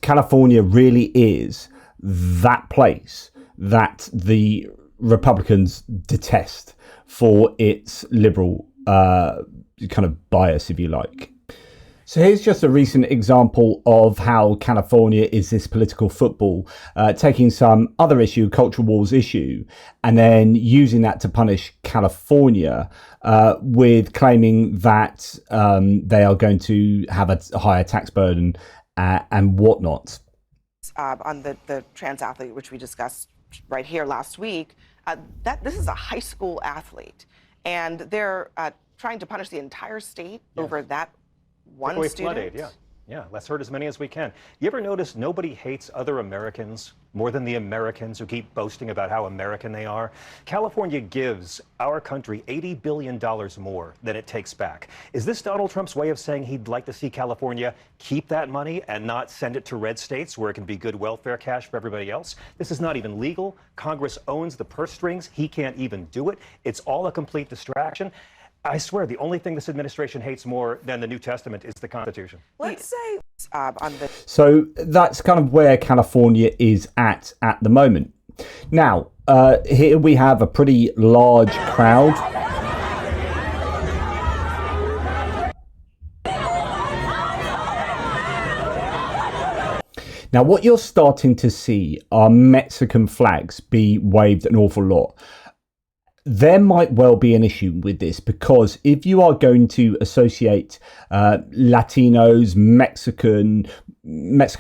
California really is that place that the Republicans detest for its liberal kind of bias, if you like. So here's just a recent example of how California is this political football, taking some other issue, cultural wars issue, and then using that to punish California with claiming that they are going to have a higher tax burden and whatnot. On the trans athlete, which we discussed right here last week, this is a high school athlete, and they're trying to punish the entire state over that one student. Yeah, let's hurt as many as we can. You ever notice nobody hates other Americans more than the Americans who keep boasting about how American they are? California gives our country $80 billion more than it takes back. Is this Donald Trump's way of saying he'd like to see California keep that money and not send it to red states where it can be good welfare cash for everybody else? This is not even legal. Congress owns the purse strings. He can't even do it. It's all a complete distraction. I swear, the only thing this administration hates more than the New Testament is the Constitution. Let's say So that's kind of where California is at the moment. Now, here we have a pretty large crowd. Now, what you're starting to see are Mexican flags be waved an awful lot. There might well be an issue with this, because if you are going to associate Latinos, Mexican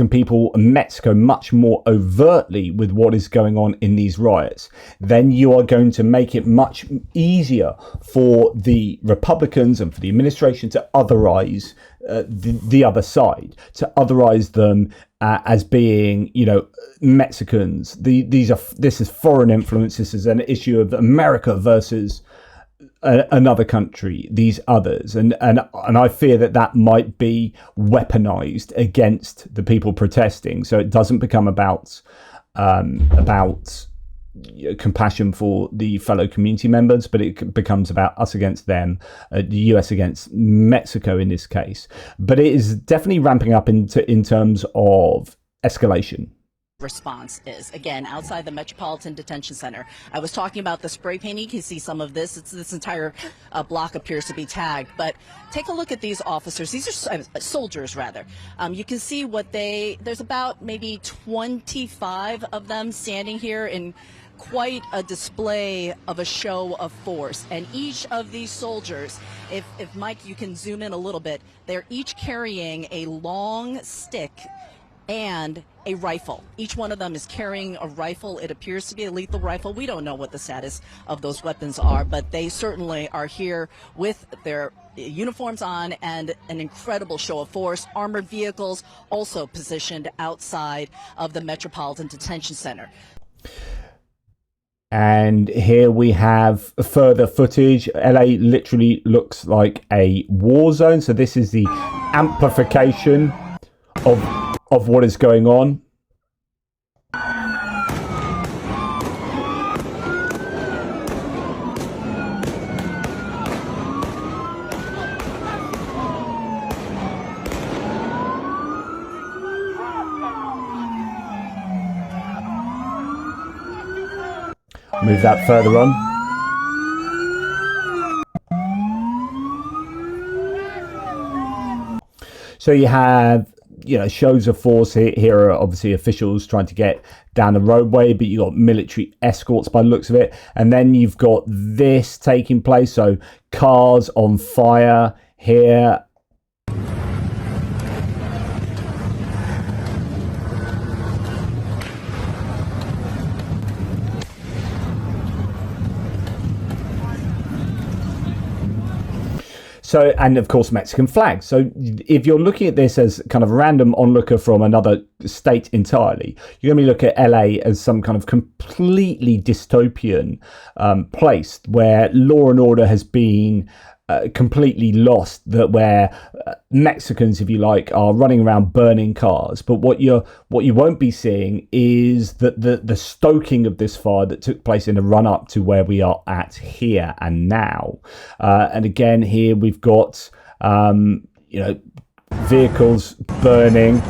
people, and Mexico much more overtly with what is going on in these riots, then you are going to make it much easier for the Republicans and for the administration to otherize the other side, to otherize them as being, Mexicans. This is foreign influence. This is an issue of America versus another country, these others, and I fear that might be weaponized against the people protesting, so it doesn't become about compassion for the fellow community members, but it becomes about us against them, the US against Mexico in this case. But it is definitely ramping up in terms of escalation. Response is, again, outside the Metropolitan Detention Center. I was talking about the spray painting. You can see some of this. This entire block appears to be tagged. But take a look at these officers. These are soldiers, rather. You can see there's about maybe 25 of them standing here in quite a display of a show of force. And each of these soldiers, if Mike, you can zoom in a little bit, they're each carrying a long stick and a rifle. Each one of them is carrying a rifle. It appears to be a lethal rifle. We don't know what the status of those weapons are, but they certainly are here with their uniforms on and an incredible show of force. Armored vehicles also positioned outside of the Metropolitan Detention Center. And here we have further footage. LA literally looks like a war zone. So this is the amplification of what is going on. Move that further on. So you have, shows of force. Here are obviously officials trying to get down the roadway, but you got military escorts by the looks of it. And then you've got this taking place. So cars on fire here. So, and of course, Mexican flags. So if you're looking at this as kind of a random onlooker from another state entirely, you're going to be looking at LA as some kind of completely dystopian place where law and order has been completely lost, that where Mexicans, if you like, are running around burning cars. But what you won't be seeing is that the stoking of this fire that took place in the run up to where we are at here and now. And again, here we've got vehicles burning.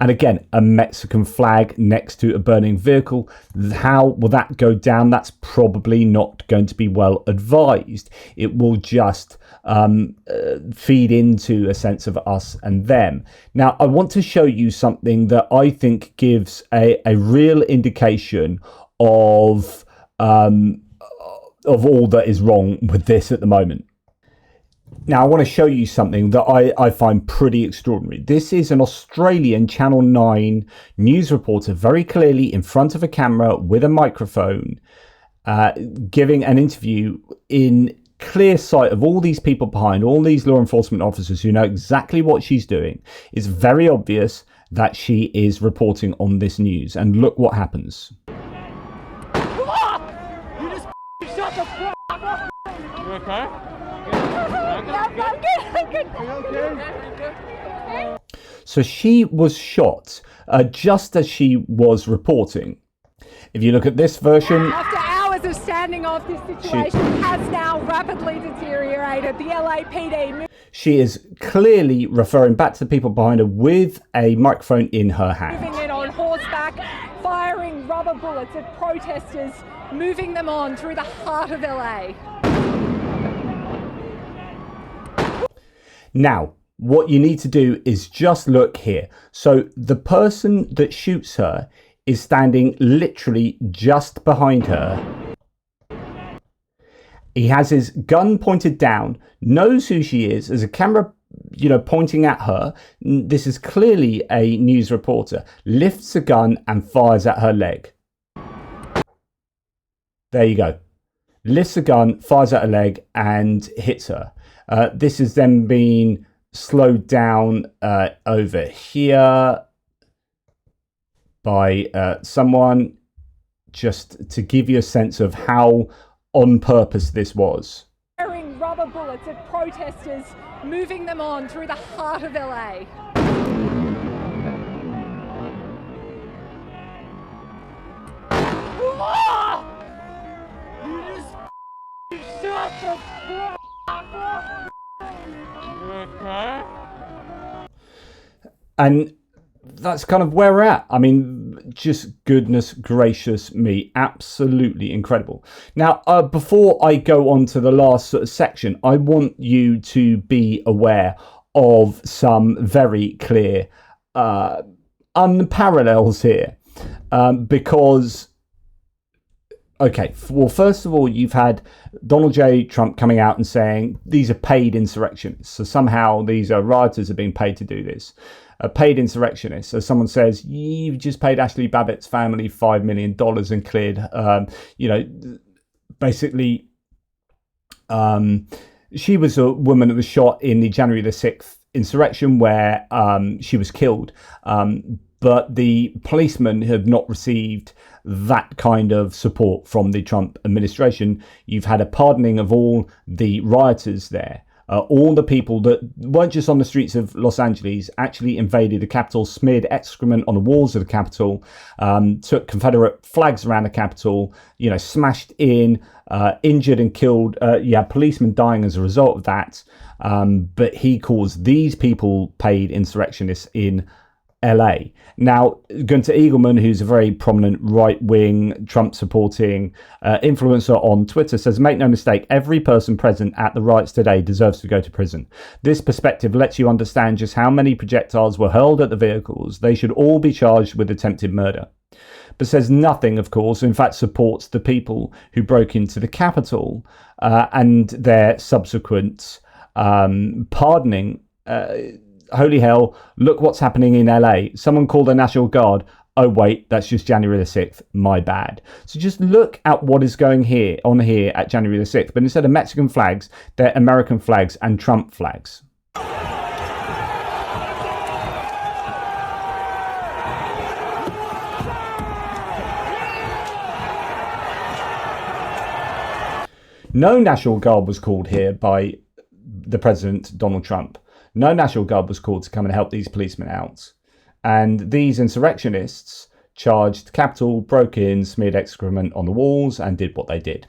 And again, a Mexican flag next to a burning vehicle. How will that go down? That's probably not going to be well advised. It will just feed into a sense of us and them. Now, I want to show you something that I think gives a real indication of all that is wrong with this at the moment. Now, I want to show you something that I find pretty extraordinary. This is an Australian Channel 9 news reporter, very clearly in front of a camera with a microphone, giving an interview in clear sight of all these people behind, all these law enforcement officers who know exactly what she's doing. It's very obvious that she is reporting on this news. And look what happens. You just shut the fuck up. You okay? I'm good. So she was shot just as she was reporting. If you look at this version, after hours of standing off, this situation has now rapidly deteriorated. The LAPD. She is clearly referring back to the people behind her with a microphone in her hand. Moving in on horseback rubber bullets at protesters, moving them on through the heart of LA. Now, what you need to do is just look here. So the person that shoots her is standing literally just behind her. He has his gun pointed down, knows who she is, there's a camera, pointing at her. This is clearly a news reporter. Lifts a gun and fires at her leg. There you go. Lifts a gun, fires at her leg and hits her. This is then being slowed down over here by someone, just to give you a sense of how on purpose this was. Firing rubber bullets at protesters, moving them on through the heart of LA. You just shut the fuck up. Okay. And that's kind of where we're at. I mean, just goodness gracious me, absolutely incredible. Now, before I go on to the last sort of section, I want you to be aware of some very clear unparallels here, because okay, well, first of all, you've had Donald J. Trump coming out and saying these are paid insurrectionists. So somehow these are rioters are being paid to do this. Paid insurrectionists. So someone says, you've just paid Ashley Babbitt's family $5 million and cleared, basically, she was a woman that was shot in the January the 6th insurrection where she was killed. But the policemen have not received that kind of support from the Trump administration. You've had a pardoning of all the rioters there. All the people that weren't just on the streets of Los Angeles, actually invaded the Capitol, smeared excrement on the walls of the Capitol, took Confederate flags around the Capitol, smashed in, injured and killed. Policemen dying as a result of that. But he calls these people paid insurrectionists in LA. Now, Gunter Eagleman, who's a very prominent right-wing Trump-supporting influencer on Twitter, says, make no mistake, every person present at the riots today deserves to go to prison. This perspective lets you understand just how many projectiles were hurled at the vehicles. They should all be charged with attempted murder. But says nothing, of course, in fact supports the people who broke into the Capitol and their subsequent pardoning. Holy hell, look what's happening in LA. Someone called the National Guard. Oh, wait, that's just January the 6th. My bad. So just look at what is going on here at January the 6th. But instead of Mexican flags, they're American flags and Trump flags. No National Guard was called here by the President, Donald Trump. No National Guard was called to come and help these policemen out. And these insurrectionists charged the Capitol, broke in, smeared excrement on the walls, and did what they did.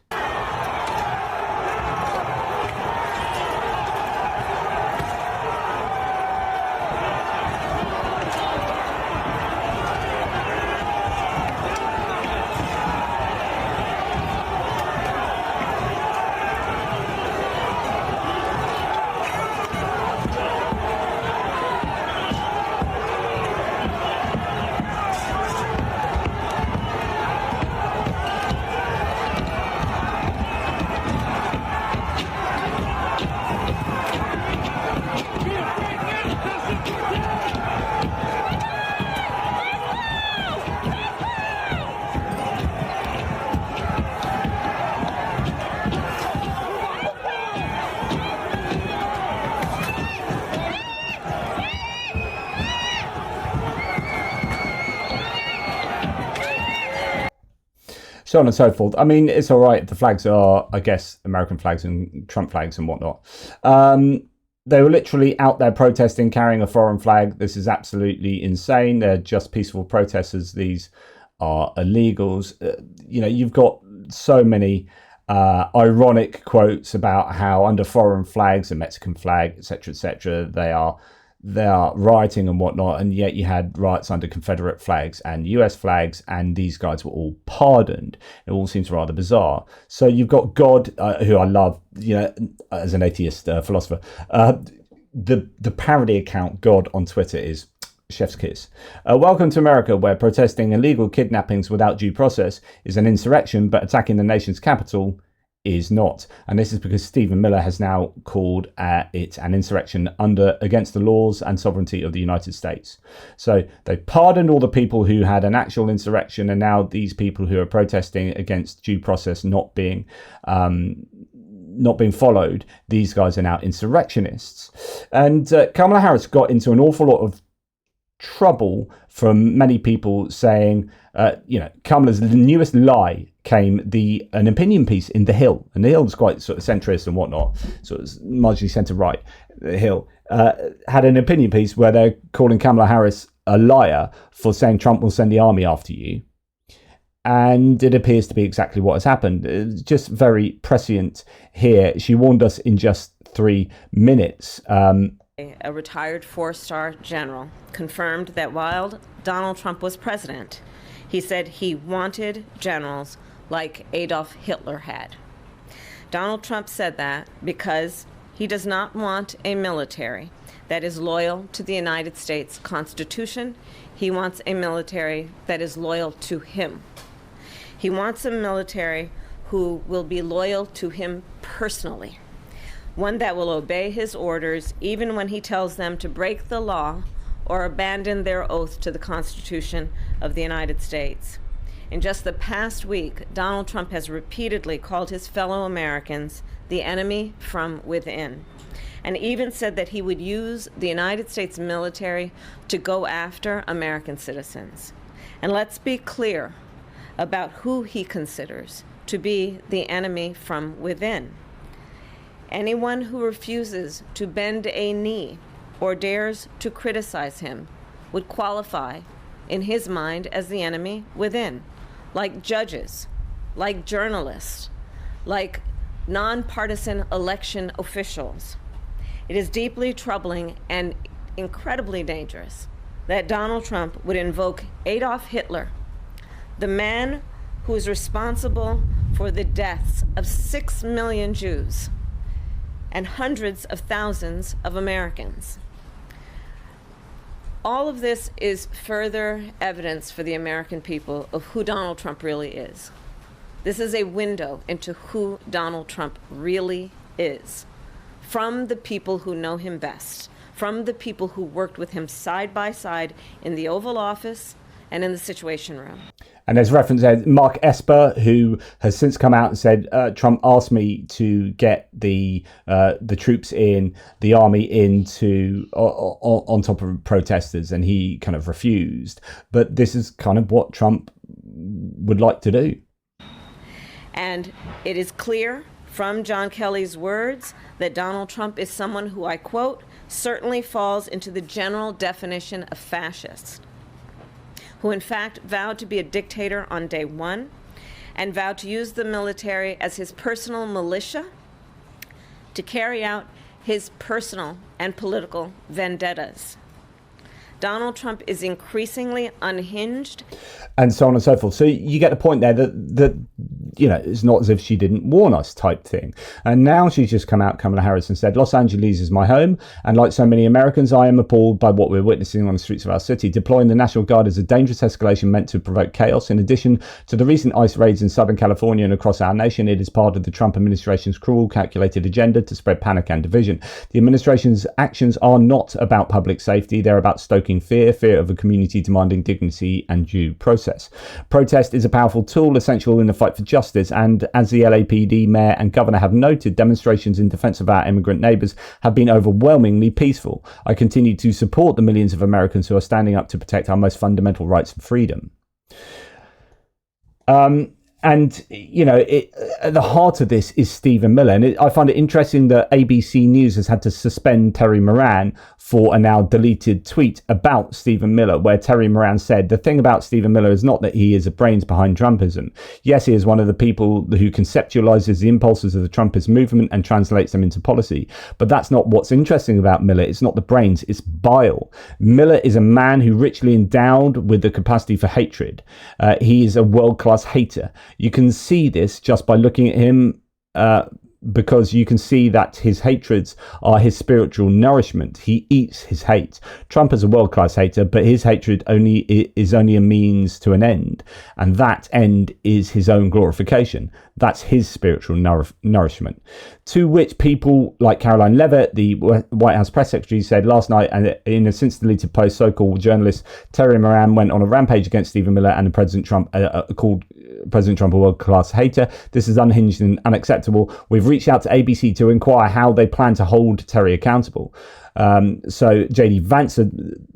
So on and so forth. I mean, it's all right. The flags are, I guess, American flags and Trump flags and whatnot. They were literally out there protesting, carrying a foreign flag. This is absolutely insane. They're just peaceful protesters. These are illegals. You've got so many ironic quotes about how under foreign flags, a Mexican flag, etc., they are they are rioting and whatnot, and yet you had riots under Confederate flags and US flags, and these guys were all pardoned. It all seems rather bizarre. So you've got God, who I love, as an atheist philosopher. The parody account God on Twitter is chef's kiss. Welcome to America, where protesting illegal kidnappings without due process is an insurrection, but attacking the nation's capital is not. And this is because Stephen Miller has now called it an insurrection against the laws and sovereignty of the United States. So they pardoned all the people who had an actual insurrection, and now these people who are protesting against due process not being followed, these guys are now insurrectionists. And Kamala Harris got into an awful lot of trouble from many people saying, Kamala's newest lie came an opinion piece in The Hill, and The Hill was quite sort of centrist and whatnot, so it was marginally centre-right. The Hill had an opinion piece where they're calling Kamala Harris a liar for saying Trump will send the army after you. And it appears to be exactly what has happened. It's just very prescient here. She warned us in just 3 minutes. A retired 4-star general confirmed that while Donald Trump was president, he said he wanted generals like Adolf Hitler had. Donald Trump said that because he does not want a military that is loyal to the United States Constitution. He wants a military that is loyal to him. He wants a military who will be loyal to him personally. One that will obey his orders even when he tells them to break the law or abandon their oath to the Constitution of the United States. In just the past week, Donald Trump has repeatedly called his fellow Americans the enemy from within, and even said that he would use the United States military to go after American citizens. And let's be clear about who he considers to be the enemy from within. Anyone who refuses to bend a knee or dares to criticize him would qualify, in his mind, as the enemy within, like judges, like journalists, like nonpartisan election officials. It is deeply troubling and incredibly dangerous that Donald Trump would invoke Adolf Hitler, the man who is responsible for the deaths of 6 million Jews and hundreds of thousands of Americans. All of this is further evidence for the American people of who Donald Trump really is. This is a window into who Donald Trump really is, from the people who know him best, from the people who worked with him side by side in the Oval Office and in the Situation Room. And there's reference there, Mark Esper, who has since come out and said, Trump asked me to get the troops in, the army into on top of protesters, and he kind of refused. But this is kind of what Trump would like to do. And it is clear from John Kelly's words that Donald Trump is someone who, I quote, certainly falls into the general definition of fascist, who in fact vowed to be a dictator on day one and vowed to use the military as his personal militia to carry out his personal and political vendettas. Donald Trump is increasingly unhinged. And so on and so forth. So you get the point there that it's not as if she didn't warn us type thing. And now she's just come out, Kamala Harris, and said, Los Angeles is my home. And like so many Americans, I am appalled by what we're witnessing on the streets of our city. Deploying the National Guard is a dangerous escalation meant to provoke chaos. In addition to the recent ICE raids in Southern California and across our nation, it is part of the Trump administration's cruel, calculated agenda to spread panic and division. The administration's actions are not about public safety. They're about stoking fear of a community demanding dignity and due process. Protest is a powerful tool essential in the fight for justice, and as the LAPD mayor and governor have noted, demonstrations in defense of our immigrant neighbors have been overwhelmingly peaceful. I continue to support the millions of Americans who are standing up to protect our most fundamental rights and freedom. And, at the heart of this is Stephen Miller. And I find it interesting that ABC News has had to suspend Terry Moran for a now deleted tweet about Stephen Miller, where Terry Moran said, the thing about Stephen Miller is not that he is the brains behind Trumpism. Yes, he is one of the people who conceptualizes the impulses of the Trumpist movement and translates them into policy. But that's not what's interesting about Miller. It's not the brains, it's bile. Miller is a man who richly endowed with the capacity for hatred. He is a world-class hater. You can see this just by looking at him, because you can see that his hatreds are his spiritual nourishment. He eats his hate. Trump is a world-class hater, but his hatred is only a means to an end, and that end is his own glorification. That's his spiritual nourishment. To which people like Caroline Leavitt, the White House press secretary, said last night, and in a since deleted post, so-called journalist Terry Moran went on a rampage against Stephen Miller and President Trump, called President Trump a world-class hater. This is unhinged and unacceptable. We've reached out to ABC to inquire how they plan to hold Terry accountable. So JD Vance,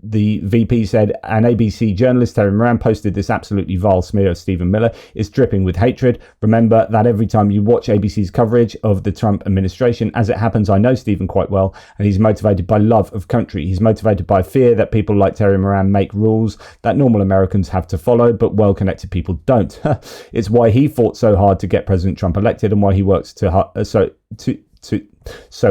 the VP, said an ABC journalist, Terry Moran, posted this absolutely vile smear of Stephen Miller. It's dripping with hatred. Remember that every time you watch ABC's coverage of the Trump administration, as it happens, I know Stephen quite well, and he's motivated by love of country. He's motivated by fear that people like Terry Moran make rules that normal Americans have to follow, but well-connected people don't. It's why he fought so hard to get President Trump elected, and why he works so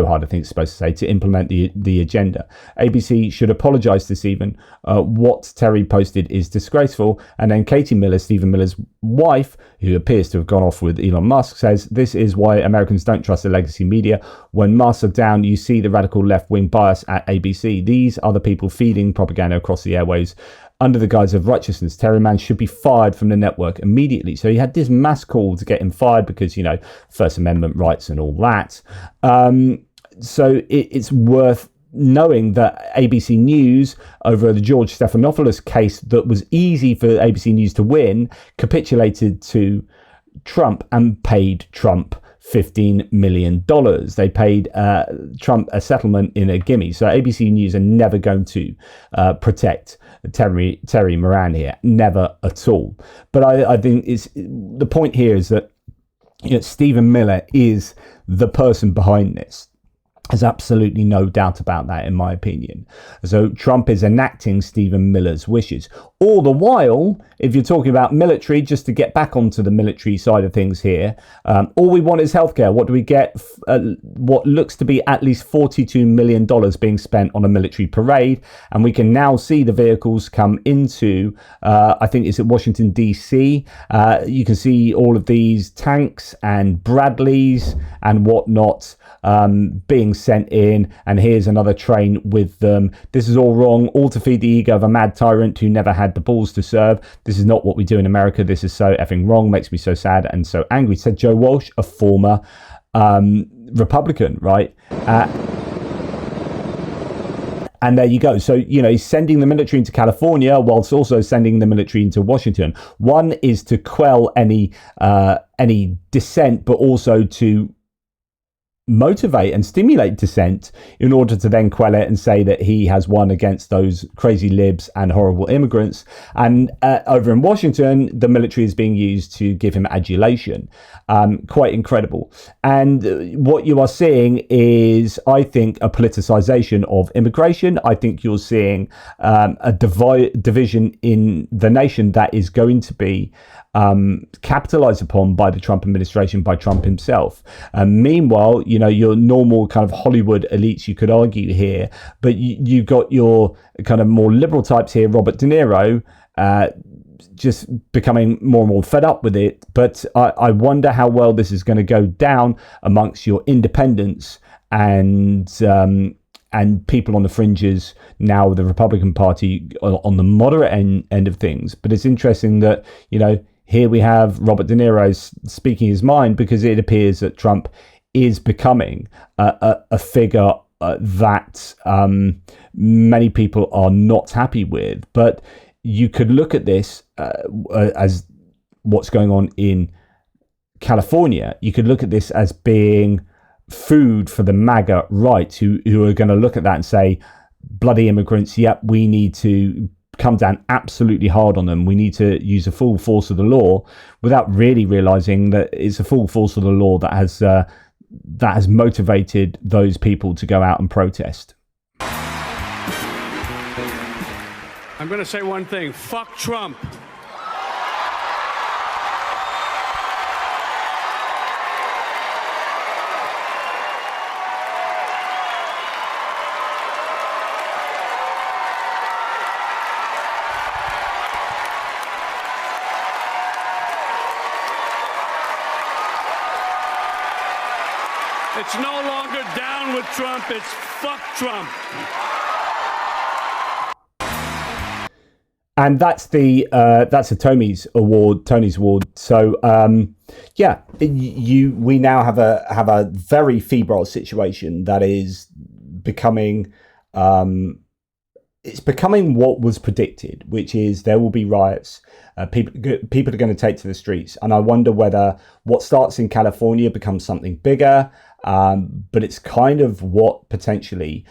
hard, I think it's supposed to say, to implement the agenda. ABC should apologize to Stephen. What Terry posted is disgraceful. And then Katie Miller, Stephen Miller's wife, who appears to have gone off with Elon Musk, says, this is why Americans don't trust the legacy media. When masks are down, you see the radical left-wing bias at ABC. These are the people feeding propaganda across the airwaves under the guise of righteousness. Terry Mann should be fired from the network immediately. So he had this mass call to get him fired because, you know, First Amendment rights and all that. So it's worth knowing that ABC News, over the George Stephanopoulos case that was easy for ABC News to win, capitulated to Trump and paid Trump $15 million. They paid Trump a settlement in a gimme. So ABC News are never going to protect Terry Moran here. Never at all. But I think the point here is that, you know, Stephen Miller is the person behind this. There's absolutely no doubt about that, in my opinion. So Trump is enacting Stephen Miller's wishes. All the while, if you're talking about military, just to get back onto the military side of things here, all we want is healthcare. What do we get? What looks to be at least $42 million being spent on a military parade. And we can now see the vehicles come into, I think it's at Washington, D.C. You can see all of these tanks and Bradleys and whatnot being sent in, and here's another train with them. This is all wrong, all to feed the ego of a mad tyrant who never had the balls to serve. This is not what we do in America. This is so effing wrong, makes me so sad and so angry, said Joe Walsh, a former Republican, right? And there you go. So, you know, he's sending the military into California whilst also sending the military into Washington. One is to quell any dissent, but also to motivate and stimulate dissent in order to then quell it and say that he has won against those crazy libs and horrible immigrants. And over in Washington, the military is being used to give him adulation. Quite incredible. And what you are seeing is, I think, a politicization of immigration. I think you're seeing a division in the nation that is going to be capitalized upon by the Trump administration, by Trump himself. Meanwhile, you know, your normal kind of Hollywood elites, you could argue here, but you've got your kind of more liberal types here, Robert De Niro, just becoming more and more fed up with it. But I wonder how well this is going to go down amongst your independents and people on the fringes now with the Republican Party on the moderate end of things. But it's interesting that, you know, here we have Robert De Niro speaking his mind, because it appears that Trump is becoming a figure that many people are not happy with. But you could look at this as what's going on in California. You could look at this as being food for the MAGA right, who are going to look at that and say, bloody immigrants, yep, we need to come down absolutely hard on them. We need to use the full force of the law, without really realizing that it's a full force of the law that has motivated those people to go out and protest. I'm going to say one thing. Fuck Trump. It's no longer down with Trump. It's fuck Trump. And that's a Tony's award. So we now have a very febrile situation that is becoming it's becoming what was predicted, which is there will be riots. People are going to take to the streets, and I wonder whether what starts in California becomes something bigger. But it's kind of what potentially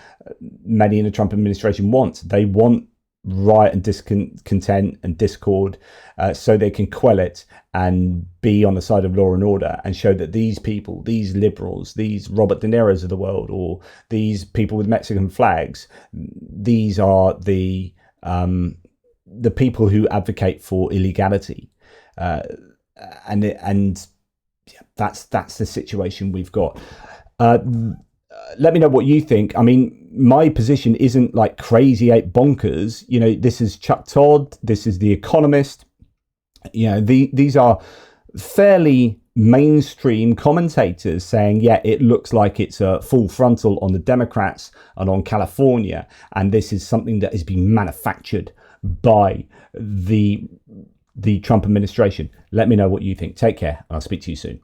many in the Trump administration want. They want riot and discontent and discord so they can quell it and be on the side of law and order and show that these people, these liberals, these Robert De Niro's of the world, or these people with Mexican flags, these are the people who advocate for illegality, and that's the situation we've got. Let me know what you think. I mean, my position isn't like crazy ape bonkers. You know, this is Chuck Todd. This is The Economist. You know, these are fairly mainstream commentators saying, yeah, it looks like it's a full frontal on the Democrats and on California. And this is something that is being manufactured by the Trump administration. Let me know what you think. Take care, and I'll speak to you soon.